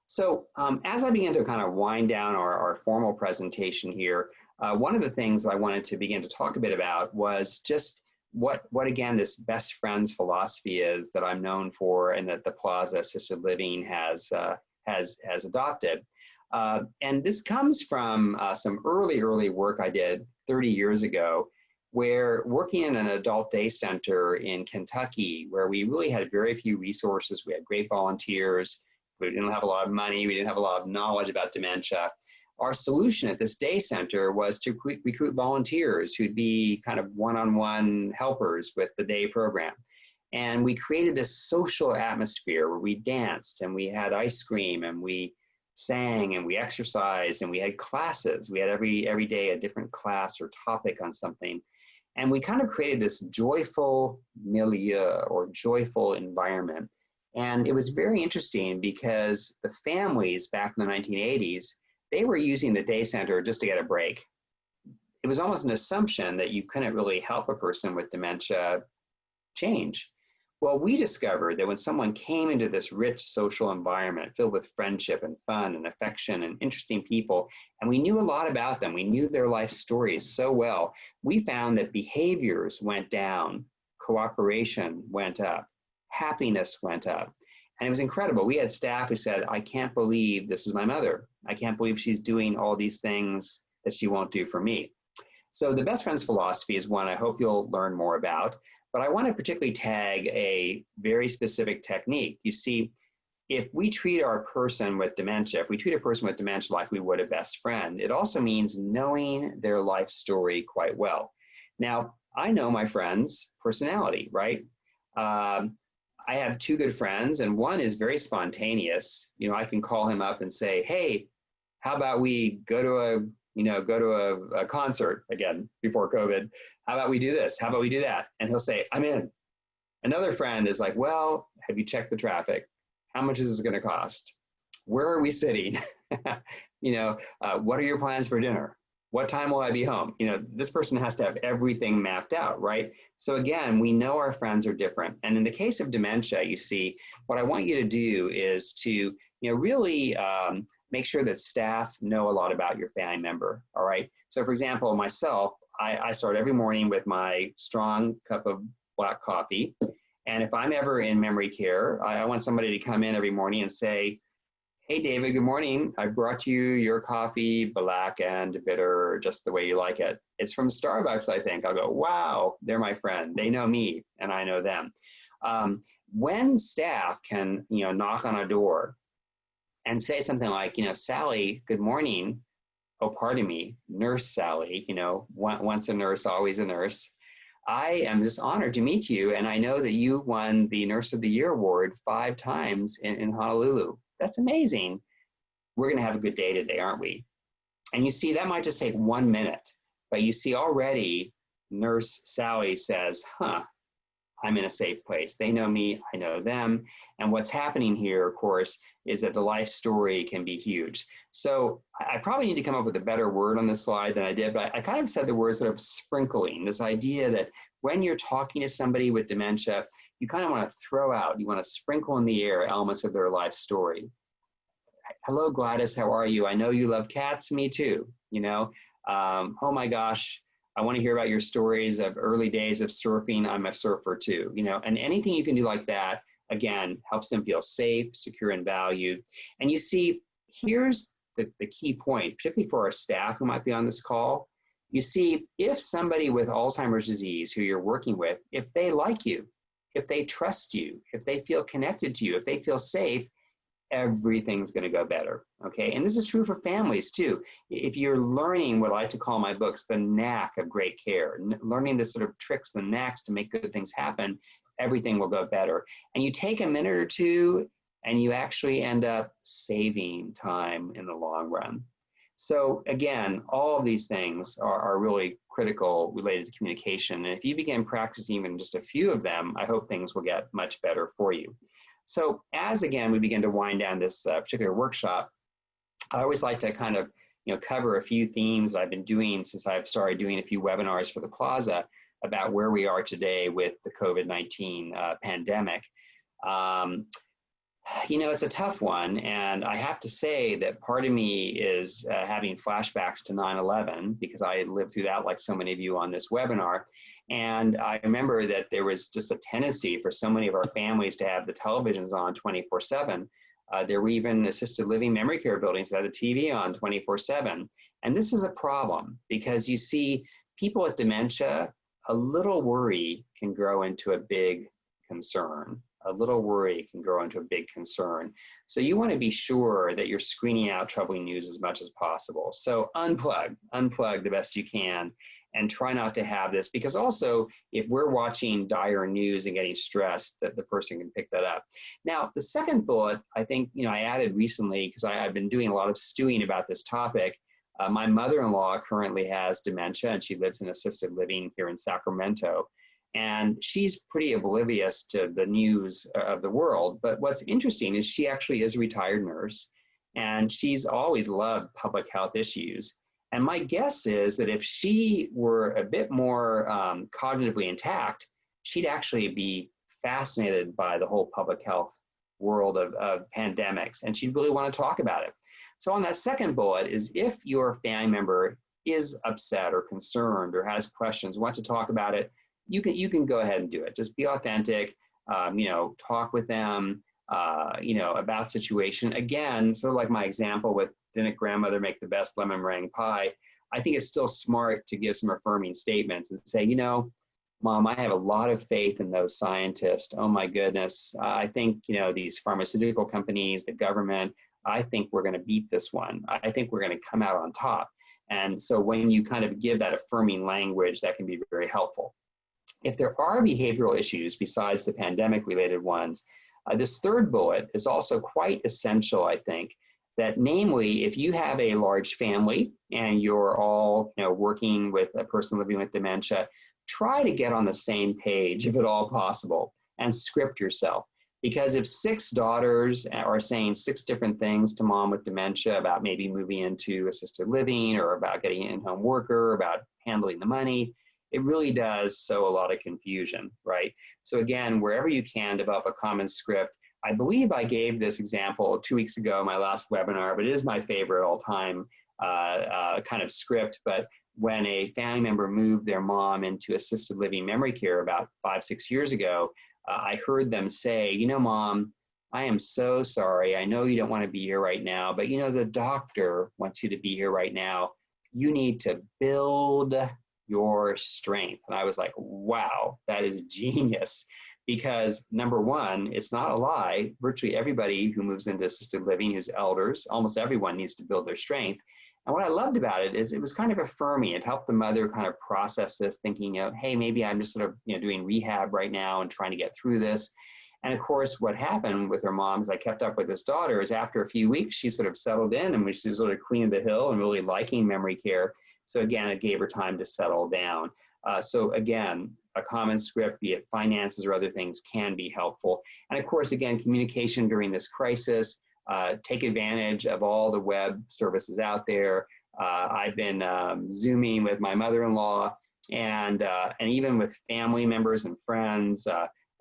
Speaker 2: So as I begin to kind of wind down our formal presentation here, one of the things I wanted to begin to talk a bit about was just what again this best friends philosophy is that I'm known for, and that the Plaza Assisted Living has adopted. And this comes from some early work I did 30 years ago, where working in an adult day center in Kentucky, where we really had very few resources. We had great volunteers. We didn't have a lot of money. We didn't have a lot of knowledge about dementia. Our solution at this day center was to recruit volunteers who'd be kind of one-on-one helpers with the day program. And we created this social atmosphere where we danced and we had ice cream and we sang and we exercised and we had classes. We had every day a different class or topic on something. And we kind of created this joyful milieu or joyful environment. And it was very interesting because the families back in the 1980s, they were using the day center just to get a break. It was almost an assumption that you couldn't really help a person with dementia change. Well, we discovered that when someone came into this rich social environment filled with friendship and fun and affection and interesting people, and we knew a lot about them, we knew their life stories so well, we found that behaviors went down, cooperation went up, happiness went up. And it was incredible. We had staff who said, I can't believe this is my mother. I can't believe she's doing all these things that she won't do for me. So the best friends philosophy is one I hope you'll learn more about, but I want to particularly tag a very specific technique. You see, if we treat our person with dementia, if we treat a person with dementia like we would a best friend, it also means knowing their life story quite well. Now, I know my friend's personality, right? I have two good friends, and one is very spontaneous. You know, I can call him up and say, hey, how about we go to a go to a concert again before COVID. How about we do this? How about we do that? And he'll say, I'm in. Another friend is like, well, have you checked the traffic? How much is this going to cost? Where are we sitting? What are your plans for dinner? What time will I be home? This person has to have everything mapped out, right? So again, we know our friends are different. And in the case of dementia, you see, what I want you to do is to, really make sure that staff know a lot about your family member, all right? So for example, myself, I start every morning with my strong cup of black coffee. And if I'm ever in memory care, I want somebody to come in every morning and say, hey, David, good morning. I brought you your coffee, black and bitter, just the way you like it. It's from Starbucks, I think. I'll go, wow, they're my friend. They know me and I know them. When staff can, knock on a door and say something like, Sally, good morning. Oh, pardon me, Nurse Sally, once a nurse, always a nurse. I am just honored to meet you. And I know that you won the Nurse of the Year award 5 times in Honolulu. That's amazing. We're going to have a good day today, aren't we? And you see, that might just take 1 minute, but you see already Nurse Sally says, I'm in a safe place. They know me, I know them. And what's happening here, of course, is that the life story can be huge. So I probably need to come up with a better word on this slide than I did, but I kind of said the word sort of sprinkling, this idea that when you're talking to somebody with dementia, you kind of want to throw out, you want to sprinkle in the air elements of their life story. Hello, Gladys, how are you? I know you love cats, me too, oh my gosh, I want to hear about your stories of early days of surfing. I'm a surfer too, and anything you can do like that, again, helps them feel safe, secure, and valued. And you see, here's the key point, particularly for our staff who might be on this call. You see, if somebody with Alzheimer's disease who you're working with, if they like you, if they trust you, if they feel connected to you, if they feel safe, everything's going to go better, okay? And this is true for families too. If you're learning what I like to call my books, the knack of great care, learning the sort of tricks, the knacks to make good things happen, everything will go better. And you take a minute or two and you actually end up saving time in the long run. So again, all of these things are really critical related to communication. And if you begin practicing even just a few of them, I hope things will get much better for you. So as, again, we begin to wind down this particular workshop, I always like to kind of, cover a few themes I've been doing since I've started doing a few webinars for the Plaza about where we are today with the COVID-19 pandemic. It's a tough one, and I have to say that part of me is having flashbacks to 9/11 because I lived through that like so many of you on this webinar. And I remember that there was just a tendency for so many of our families to have the televisions on 24/7. There were even assisted living memory care buildings that had the TV on 24/7. And this is a problem because you see people with dementia, a little worry can grow into a big concern. A little worry can grow into a big concern. So you want to be sure that you're screening out troubling news as much as possible. So unplug the best you can. And try not to have this, because also if we're watching dire news and getting stressed, that the person can pick that up. Now, the second bullet, I think, I added recently because I've been doing a lot of stewing about this topic. My mother-in-law currently has dementia and she lives in assisted living here in Sacramento. And she's pretty oblivious to the news of the world. But what's interesting is she actually is a retired nurse and she's always loved public health issues. And my guess is that if she were a bit more cognitively intact, she'd actually be fascinated by the whole public health world of pandemics, and she'd really want to talk about it. So on that second bullet is if your family member is upset or concerned or has questions, want to talk about it, you can go ahead and do it. Just be authentic, talk with them, about the situation. Again, sort of like my example with didn't grandmother make the best lemon meringue pie? I think it's still smart to give some affirming statements and say, Mom, I have a lot of faith in those scientists. Oh my goodness. I think, these pharmaceutical companies, the government, I think we're going to beat this one. I think we're going to come out on top. And so when you kind of give that affirming language, that can be very helpful. If there are behavioral issues besides the pandemic related ones, this third bullet is also quite essential, I think. that namely, if you have a large family and you're all working with a person living with dementia, try to get on the same page if at all possible and script yourself. Because if 6 daughters are saying 6 different things to mom with dementia about maybe moving into assisted living or about getting an in-home worker, about handling the money, it really does sow a lot of confusion, right? So again, wherever you can, develop a common script. I believe I gave this example 2 weeks ago in my last webinar, but it is my favorite all-time kind of script. But when a family member moved their mom into assisted living memory care about 5-6 years ago, I heard them say, Mom, I am so sorry. I know you don't want to be here right now, but the doctor wants you to be here right now. You need to build your strength. And I was like, wow, that is genius. Because number one, it's not a lie. Virtually everybody who moves into assisted living who's elders, almost everyone needs to build their strength. And what I loved about it is it was kind of affirming. It helped the mother kind of process this, thinking, hey, maybe I'm just sort of doing rehab right now and trying to get through this. And of course, what happened with her mom, as I kept up with this daughter, is after a few weeks, she sort of settled in and she was sort of queen of the hill and really liking memory care. So again, it gave her time to settle down. So again, a common script, be it finances or other things, can be helpful. And of course, again, communication during this crisis. Take advantage of all the web services out there. I've been Zooming with my mother-in-law and even with family members and friends.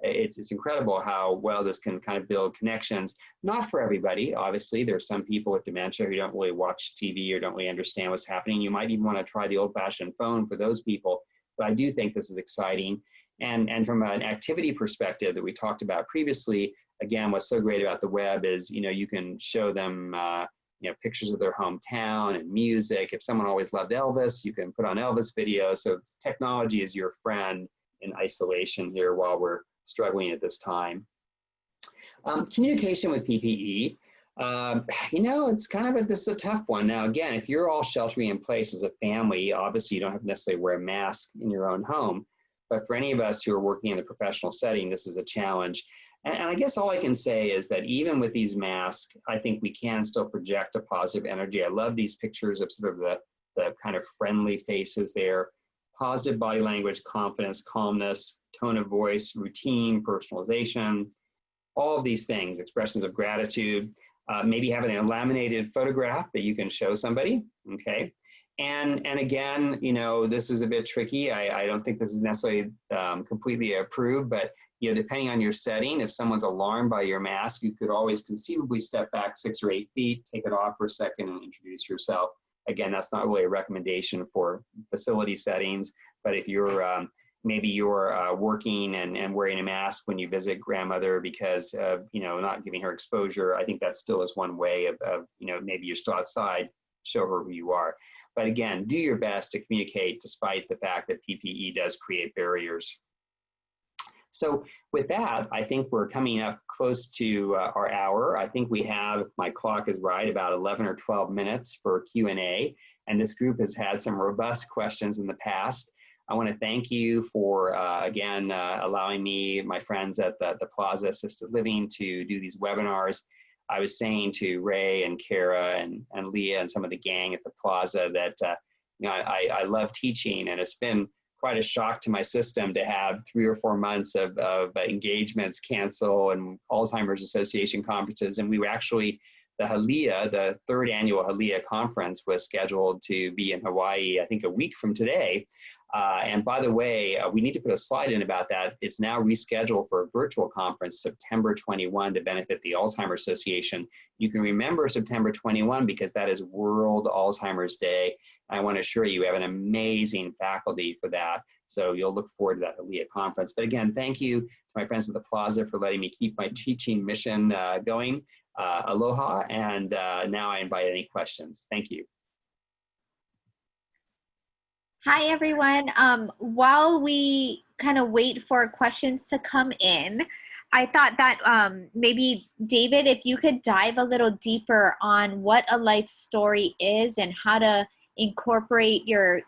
Speaker 2: It's incredible how well this can kind of build connections. Not for everybody, obviously. There's some people with dementia who don't really watch TV or don't really understand what's happening. You might even want to try the old-fashioned phone for those people. But I do think this is exciting. And from an activity perspective that we talked about previously, again, what's so great about the web is, you can show them, pictures of their hometown and music. If someone always loved Elvis, you can put on Elvis videos. So technology is your friend in isolation here while we're struggling at this time. Communication with PPE. It's kind of this is a tough one. Now, again, if you're all sheltering in place as a family, obviously you don't have to necessarily wear a mask in your own home. But for any of us who are working in a professional setting, this is a challenge. And I guess all I can say is that even with these masks, I think we can still project a positive energy. I love these pictures of sort of the kind of friendly faces there. Positive body language, confidence, calmness, tone of voice, routine, personalization, all of these things, expressions of gratitude, maybe having a laminated photograph that you can show somebody, okay? And again, this is a bit tricky. I don't think this is necessarily completely approved, but depending on your setting, if someone's alarmed by your mask, you could always conceivably step back 6 or 8 feet, take it off for a second and introduce yourself. Again, that's not really a recommendation for facility settings, but if you're maybe you're working and wearing a mask when you visit grandmother because of, not giving her exposure, I think that still is one way of maybe you're still outside, show her who you are. But again, do your best to communicate despite the fact that PPE does create barriers. So with that, I think we're coming up close to our hour. I think we have, if my clock is right, about 11 or 12 minutes for Q&A. And this group has had some robust questions in the past. I want to thank you for, again, allowing me, my friends at the Plaza Assisted Living to do these webinars. I was saying to Ray and Kara and Leah and some of the gang at the Plaza that, I love teaching, and it's been quite a shock to my system to have 3 or 4 months of engagements cancel and Alzheimer's Association conferences. And we were actually, the HALIA, the 3rd annual HALIA conference was scheduled to be in Hawaii, I think a week from today. And by the way, we need to put a slide in about that. It's now rescheduled for a virtual conference, September 21, to benefit the Alzheimer's Association. You can remember September 21 because that is World Alzheimer's Day. I want to assure you, we have an amazing faculty for that. So you'll look forward to that ALIA conference. But again, thank you to my friends at the Plaza for letting me keep my teaching mission going. Aloha, and now I invite any questions. Thank you.
Speaker 1: Hi, everyone. While we kind of wait for questions to come in, I thought that maybe, David, if you could dive a little deeper on what a life story is and how to incorporate your,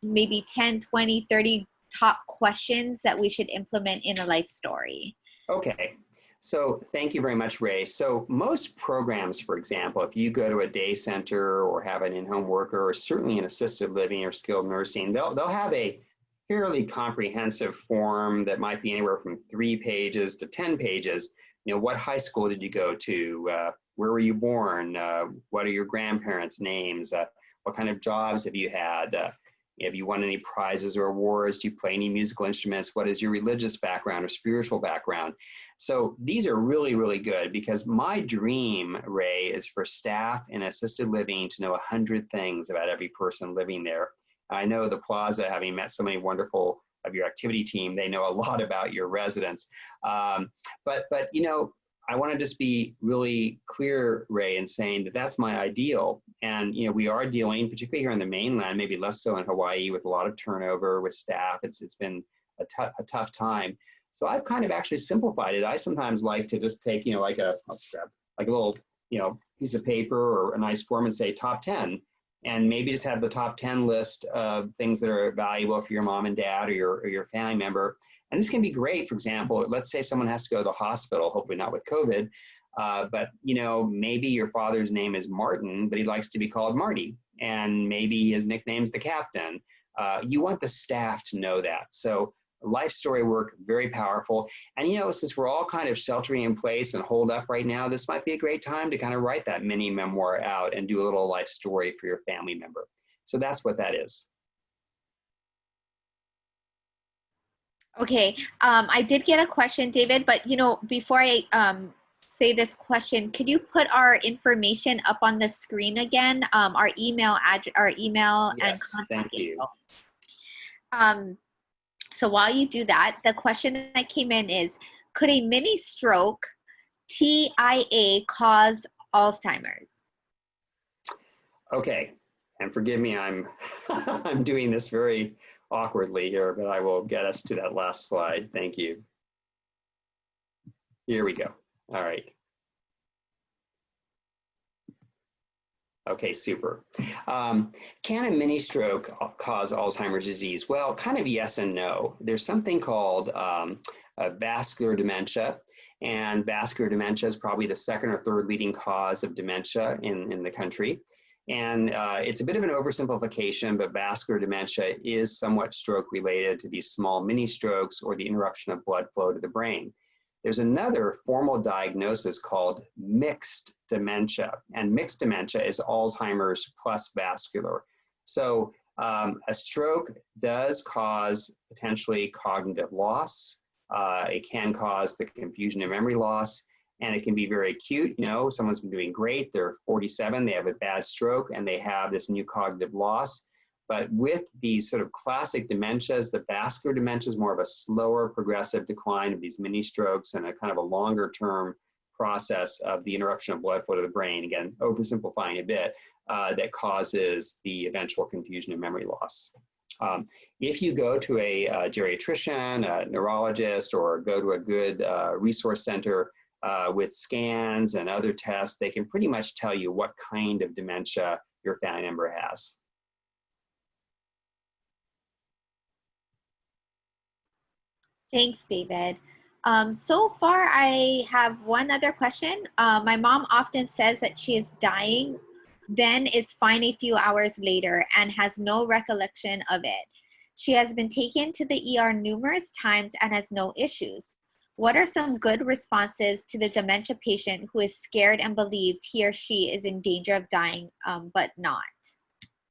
Speaker 1: maybe 10, 20, 30 top questions that we should implement in a life story.
Speaker 2: Okay. So thank you very much, Ray. So most programs, for example, if you go to a day center or have an in-home worker, or certainly in assisted living or skilled nursing, they'll have a fairly comprehensive form that might be anywhere from 3 pages to 10 pages. You know, what high school did you go to? Where were you born? What are your grandparents' names? What kind of jobs have you had? Have you won any prizes or awards? Do you play any musical instruments? What is your religious background or spiritual background? So these are really, really good because my dream, Ray, is for staff in assisted living to know 100 things about every person living there. I know the Plaza, having met so many wonderful of your activity team, they know a lot about your residents. But you know, I want to just be really clear, Ray, in saying that that's my ideal. And, you know, we are dealing, particularly here on the mainland, maybe less so in Hawaii, with a lot of turnover with staff. It's been a tough time. So I've kind of actually simplified it. I sometimes like to just take, you know, like I'll grab like a little, you know, piece of paper or a nice form and say top 10, and maybe just have the top 10 list of things that are valuable for your mom and dad or your family member. And this can be great. For example, let's say someone has to go to the hospital, hopefully not with COVID, but you know, maybe your father's name is Martin, but he likes to be called Marty, and maybe his nickname's the captain. You want the staff to know that. So life story work, very powerful. And you know, since we're all kind of sheltering in place and holed up right now, this might be a great time to kind of write that mini memoir out and do a little life story for your family member. So that's what that is.
Speaker 1: Okay, I did get a question, David, but you know, before I say this question, could you put our information up on the screen again? Our email address, our email and
Speaker 2: Yes,
Speaker 1: contact
Speaker 2: thank you.
Speaker 1: info. So while you do that, the question that came in is, could a mini stroke, TIA, cause Alzheimer's?
Speaker 2: Okay, and forgive me, I'm I'm doing this very awkwardly here, but I will get us to that last slide. Thank you. Here we go. All right. Okay, super. Can a mini stroke cause Alzheimer's disease? Well, kind of yes and no. There's something called vascular dementia, and vascular dementia is probably the second or third leading cause of dementia in the country. And it's a bit of an oversimplification, but vascular dementia is somewhat stroke related to these small mini strokes or the interruption of blood flow to the brain. There's another formal diagnosis called mixed dementia, and mixed dementia is Alzheimer's plus vascular. So a stroke does cause potentially cognitive loss. It can cause the confusion and memory loss, and it can be very acute. You know, someone's been doing great, they're 47, they have a bad stroke, and they have this new cognitive loss. But with these sort of classic dementias, the vascular dementia is more of a slower progressive decline of these mini strokes and a kind of a longer term process of the interruption of blood flow to the brain, again, oversimplifying a bit, that causes the eventual confusion and memory loss. If you go to a geriatrician, a neurologist, or go to a good resource center with scans and other tests, they can pretty much tell you what kind of dementia your family member has.
Speaker 1: Thanks, David. So far, I have one other question. My mom often says that she is dying, then is fine a few hours later and has no recollection of it. She has been taken to the ER numerous times and has no issues. What are some good responses to the dementia patient who is scared and believes he or she is in danger of dying, but not?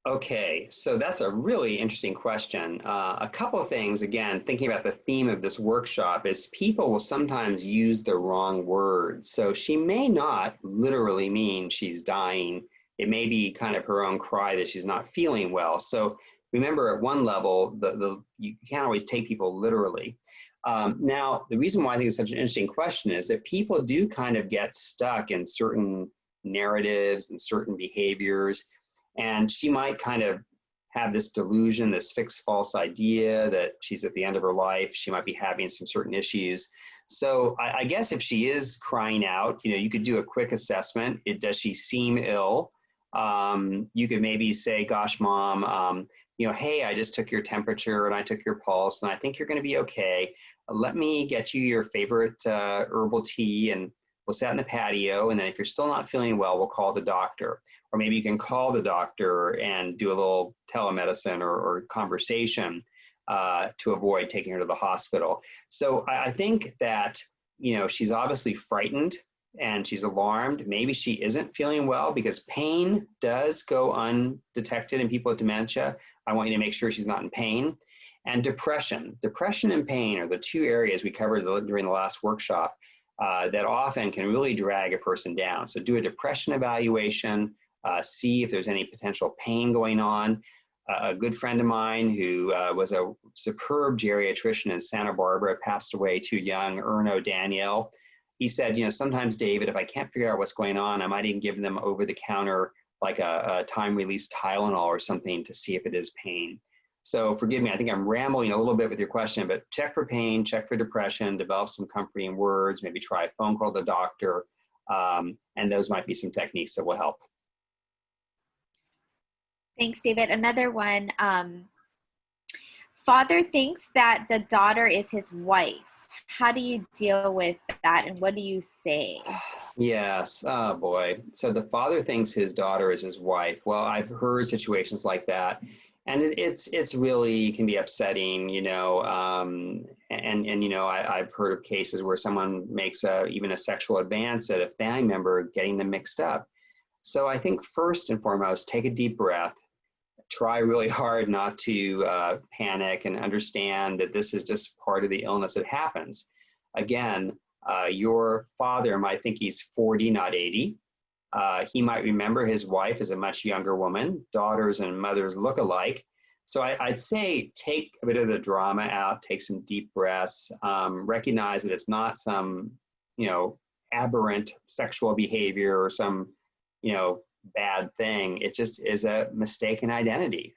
Speaker 2: Okay, so that's a really interesting question. A couple of things, again, thinking about the theme of this workshop is people will sometimes use the wrong words. So she may not literally mean she's dying. It may be kind of her own cry that she's not feeling well. So remember, at one level, you can't always take people literally. Now, the reason why I think it's such an interesting question is that people do kind of get stuck in certain narratives and certain behaviors. And she might kind of have this delusion, this fixed false idea that she's at the end of her life. She might be having some certain issues. So I guess if she is crying out, you know, you could do a quick assessment. Does she seem ill? You could maybe say, gosh, mom, hey, I just took your temperature and I took your pulse and I think you're going to be okay. Let me get you your favorite herbal tea and we'll sit in the patio. And then if you're still not feeling well, we'll call the doctor. Or maybe you can call the doctor and do a little telemedicine or conversation to avoid taking her to the hospital. So I think that, she's obviously frightened and she's alarmed. Maybe she isn't feeling well because pain does go undetected in people with dementia. I want you to make sure she's not in pain. And depression. Depression and pain are the two areas we covered during the last workshop that often can really drag a person down. So do a depression evaluation, see if there's any potential pain going on. A good friend of mine who was a superb geriatrician in Santa Barbara, passed away too young, Erno Danielle. He said, sometimes, David, if I can't figure out what's going on, I might even give them over the counter like a time-release Tylenol or something to see if it is pain. So forgive me, I think I'm rambling a little bit with your question, but check for pain, check for depression, develop some comforting words, maybe try a phone call to the doctor, and those might be some techniques that will help.
Speaker 1: Thanks, David. Another one, father thinks that the daughter is his wife. How do you deal with that and what do you say?
Speaker 2: Yes, oh boy. So the father thinks his daughter is his wife. Well, I've heard situations like that. And it's really can be upsetting, I've heard of cases where someone makes even a sexual advance at a family member, getting them mixed up. So I think first and foremost, take a deep breath, try really hard not to panic and understand that this is just part of the illness that happens. Again, your father might think he's 40, not 80. He might remember his wife as a much younger woman. Daughters and mothers look alike. So I'd say take a bit of the drama out, take some deep breaths, recognize that it's not some, aberrant sexual behavior or some, bad thing. It just is a mistaken identity.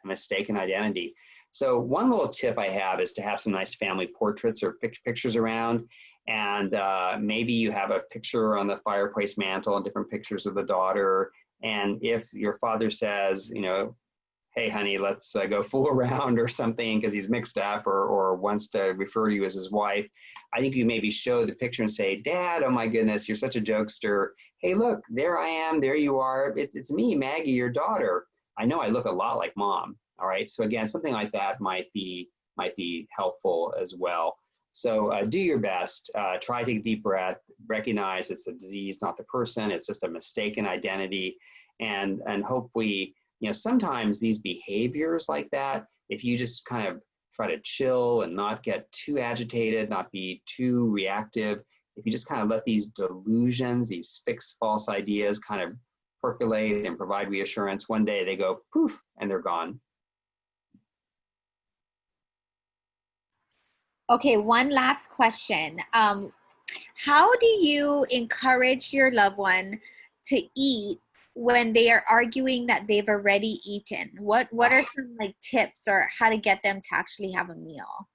Speaker 2: So one little tip I have is to have some nice family portraits or pictures around. And maybe you have a picture on the fireplace mantle and different pictures of the daughter. And if your father says, hey, honey, let's go fool around or something because he's mixed up or wants to refer to you as his wife, I think you maybe show the picture and say, Dad, oh my goodness, you're such a jokester. Hey, look, there I am. There you are. It's me, Maggie, your daughter. I know I look a lot like Mom. All right. So again, something like that might be helpful as well. So do your best, try to take a deep breath, recognize it's a disease, not the person. It's just a mistaken identity. And hopefully, sometimes these behaviors like that, if you just kind of try to chill and not get too agitated, not be too reactive, if you just kind of let these delusions, these fixed false ideas kind of percolate and provide reassurance, one day they go poof and they're gone.
Speaker 1: Okay, one last question. How do you encourage your loved one to eat when they are arguing that they've already eaten? What are some tips or how to get them to actually have a meal?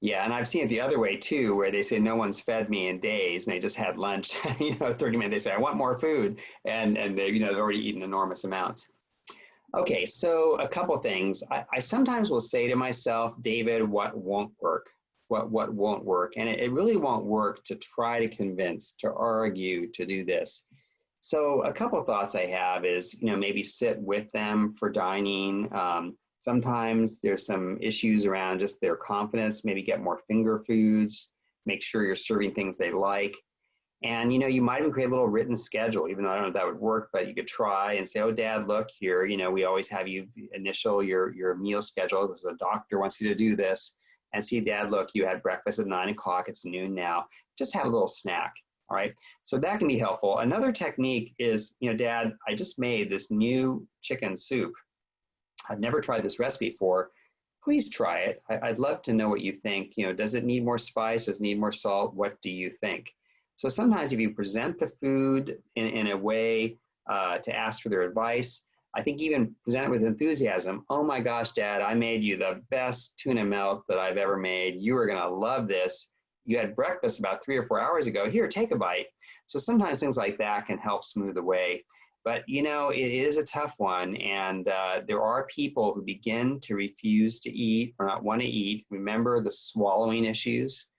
Speaker 2: Yeah, and I've seen it the other way too, where they say no one's fed me in days, and they just had lunch. 30 minutes. They say I want more food, and they they've already eaten enormous amounts. Okay, so a couple things. I sometimes will say to myself, David, what won't work? What won't work? And it really won't work to try to convince, to argue, to do this. So a couple thoughts I have is, maybe sit with them for dining. Sometimes there's some issues around just their confidence, maybe get more finger foods, make sure you're serving things they like. And, you might even create a little written schedule, even though I don't know if that would work, but you could try and say, oh, Dad, look here, we always have you initial your meal schedule because the doctor wants you to do this. And see, Dad, look, you had breakfast at 9 o'clock, it's noon now. Just have a little snack, all right? So that can be helpful. Another technique is, Dad, I just made this new chicken soup. I've never tried this recipe before. Please try it. I'd love to know what you think. Does it need more spice? Does it need more salt? What do you think? So sometimes if you present the food in a way to ask for their advice, I think even present it with enthusiasm. Oh my gosh, Dad, I made you the best tuna melt that I've ever made. You are gonna love this. You had breakfast about 3 or 4 hours ago. Here, take a bite. So sometimes things like that can help smooth the way. But, you know, it is a tough one. And there are people who begin to refuse to eat or not want to eat. Remember the swallowing issues.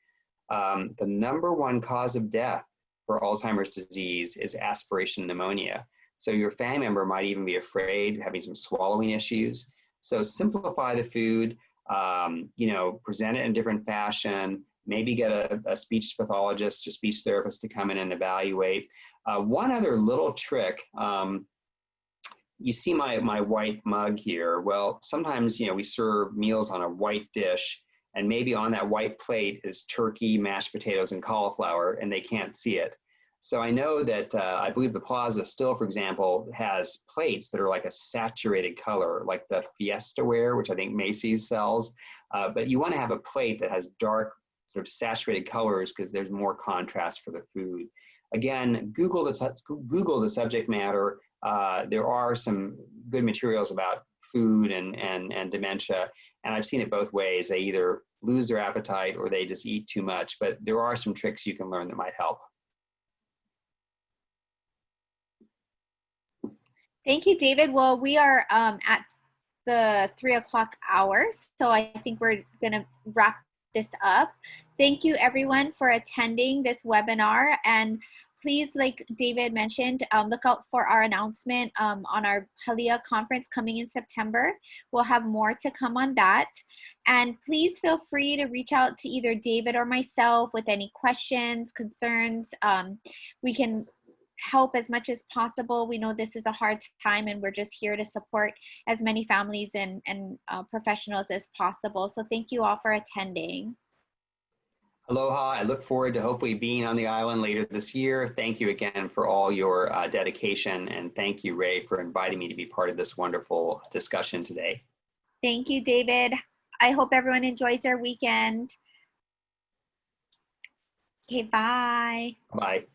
Speaker 2: The number one cause of death for Alzheimer's disease is aspiration pneumonia. So your family member might even be afraid, having some swallowing issues. So simplify the food, you know, present it in a different fashion, maybe get a speech pathologist or speech therapist to come in and evaluate. One other little trick, you see my white mug here. Well, sometimes, you know, we serve meals on a white dish, and maybe on that white plate is turkey, mashed potatoes, and cauliflower, and they can't see it. So I know that I believe the Plaza still, for example, has plates that are like a saturated color, like the Fiesta ware, which I think Macy's sells. But you want to have a plate that has dark, sort of saturated colors because there's more contrast for the food. Again, Google the subject matter. There are some good materials about food and dementia, and I've seen it both ways. They either lose their appetite or they just eat too much, but there are some tricks you can learn that might help.
Speaker 1: Thank you, David. Well, we are at the 3 o'clock hour, so I think we're going to wrap this up. Thank you, everyone, for attending this webinar. And please, like David mentioned, look out for our announcement on our Halia conference coming in September. We'll have more to come on that. And please feel free to reach out to either David or myself with any questions, concerns. We can help as much as possible. We know this is a hard time, and we're just here to support as many families and professionals as possible. So thank you all for attending.
Speaker 2: Aloha. I look forward to hopefully being on the island later this year. Thank you again for all your dedication, and thank you, Ray, for inviting me to be part of this wonderful discussion today.
Speaker 1: Thank you, David. I hope everyone enjoys their weekend. Okay, bye.
Speaker 2: Bye.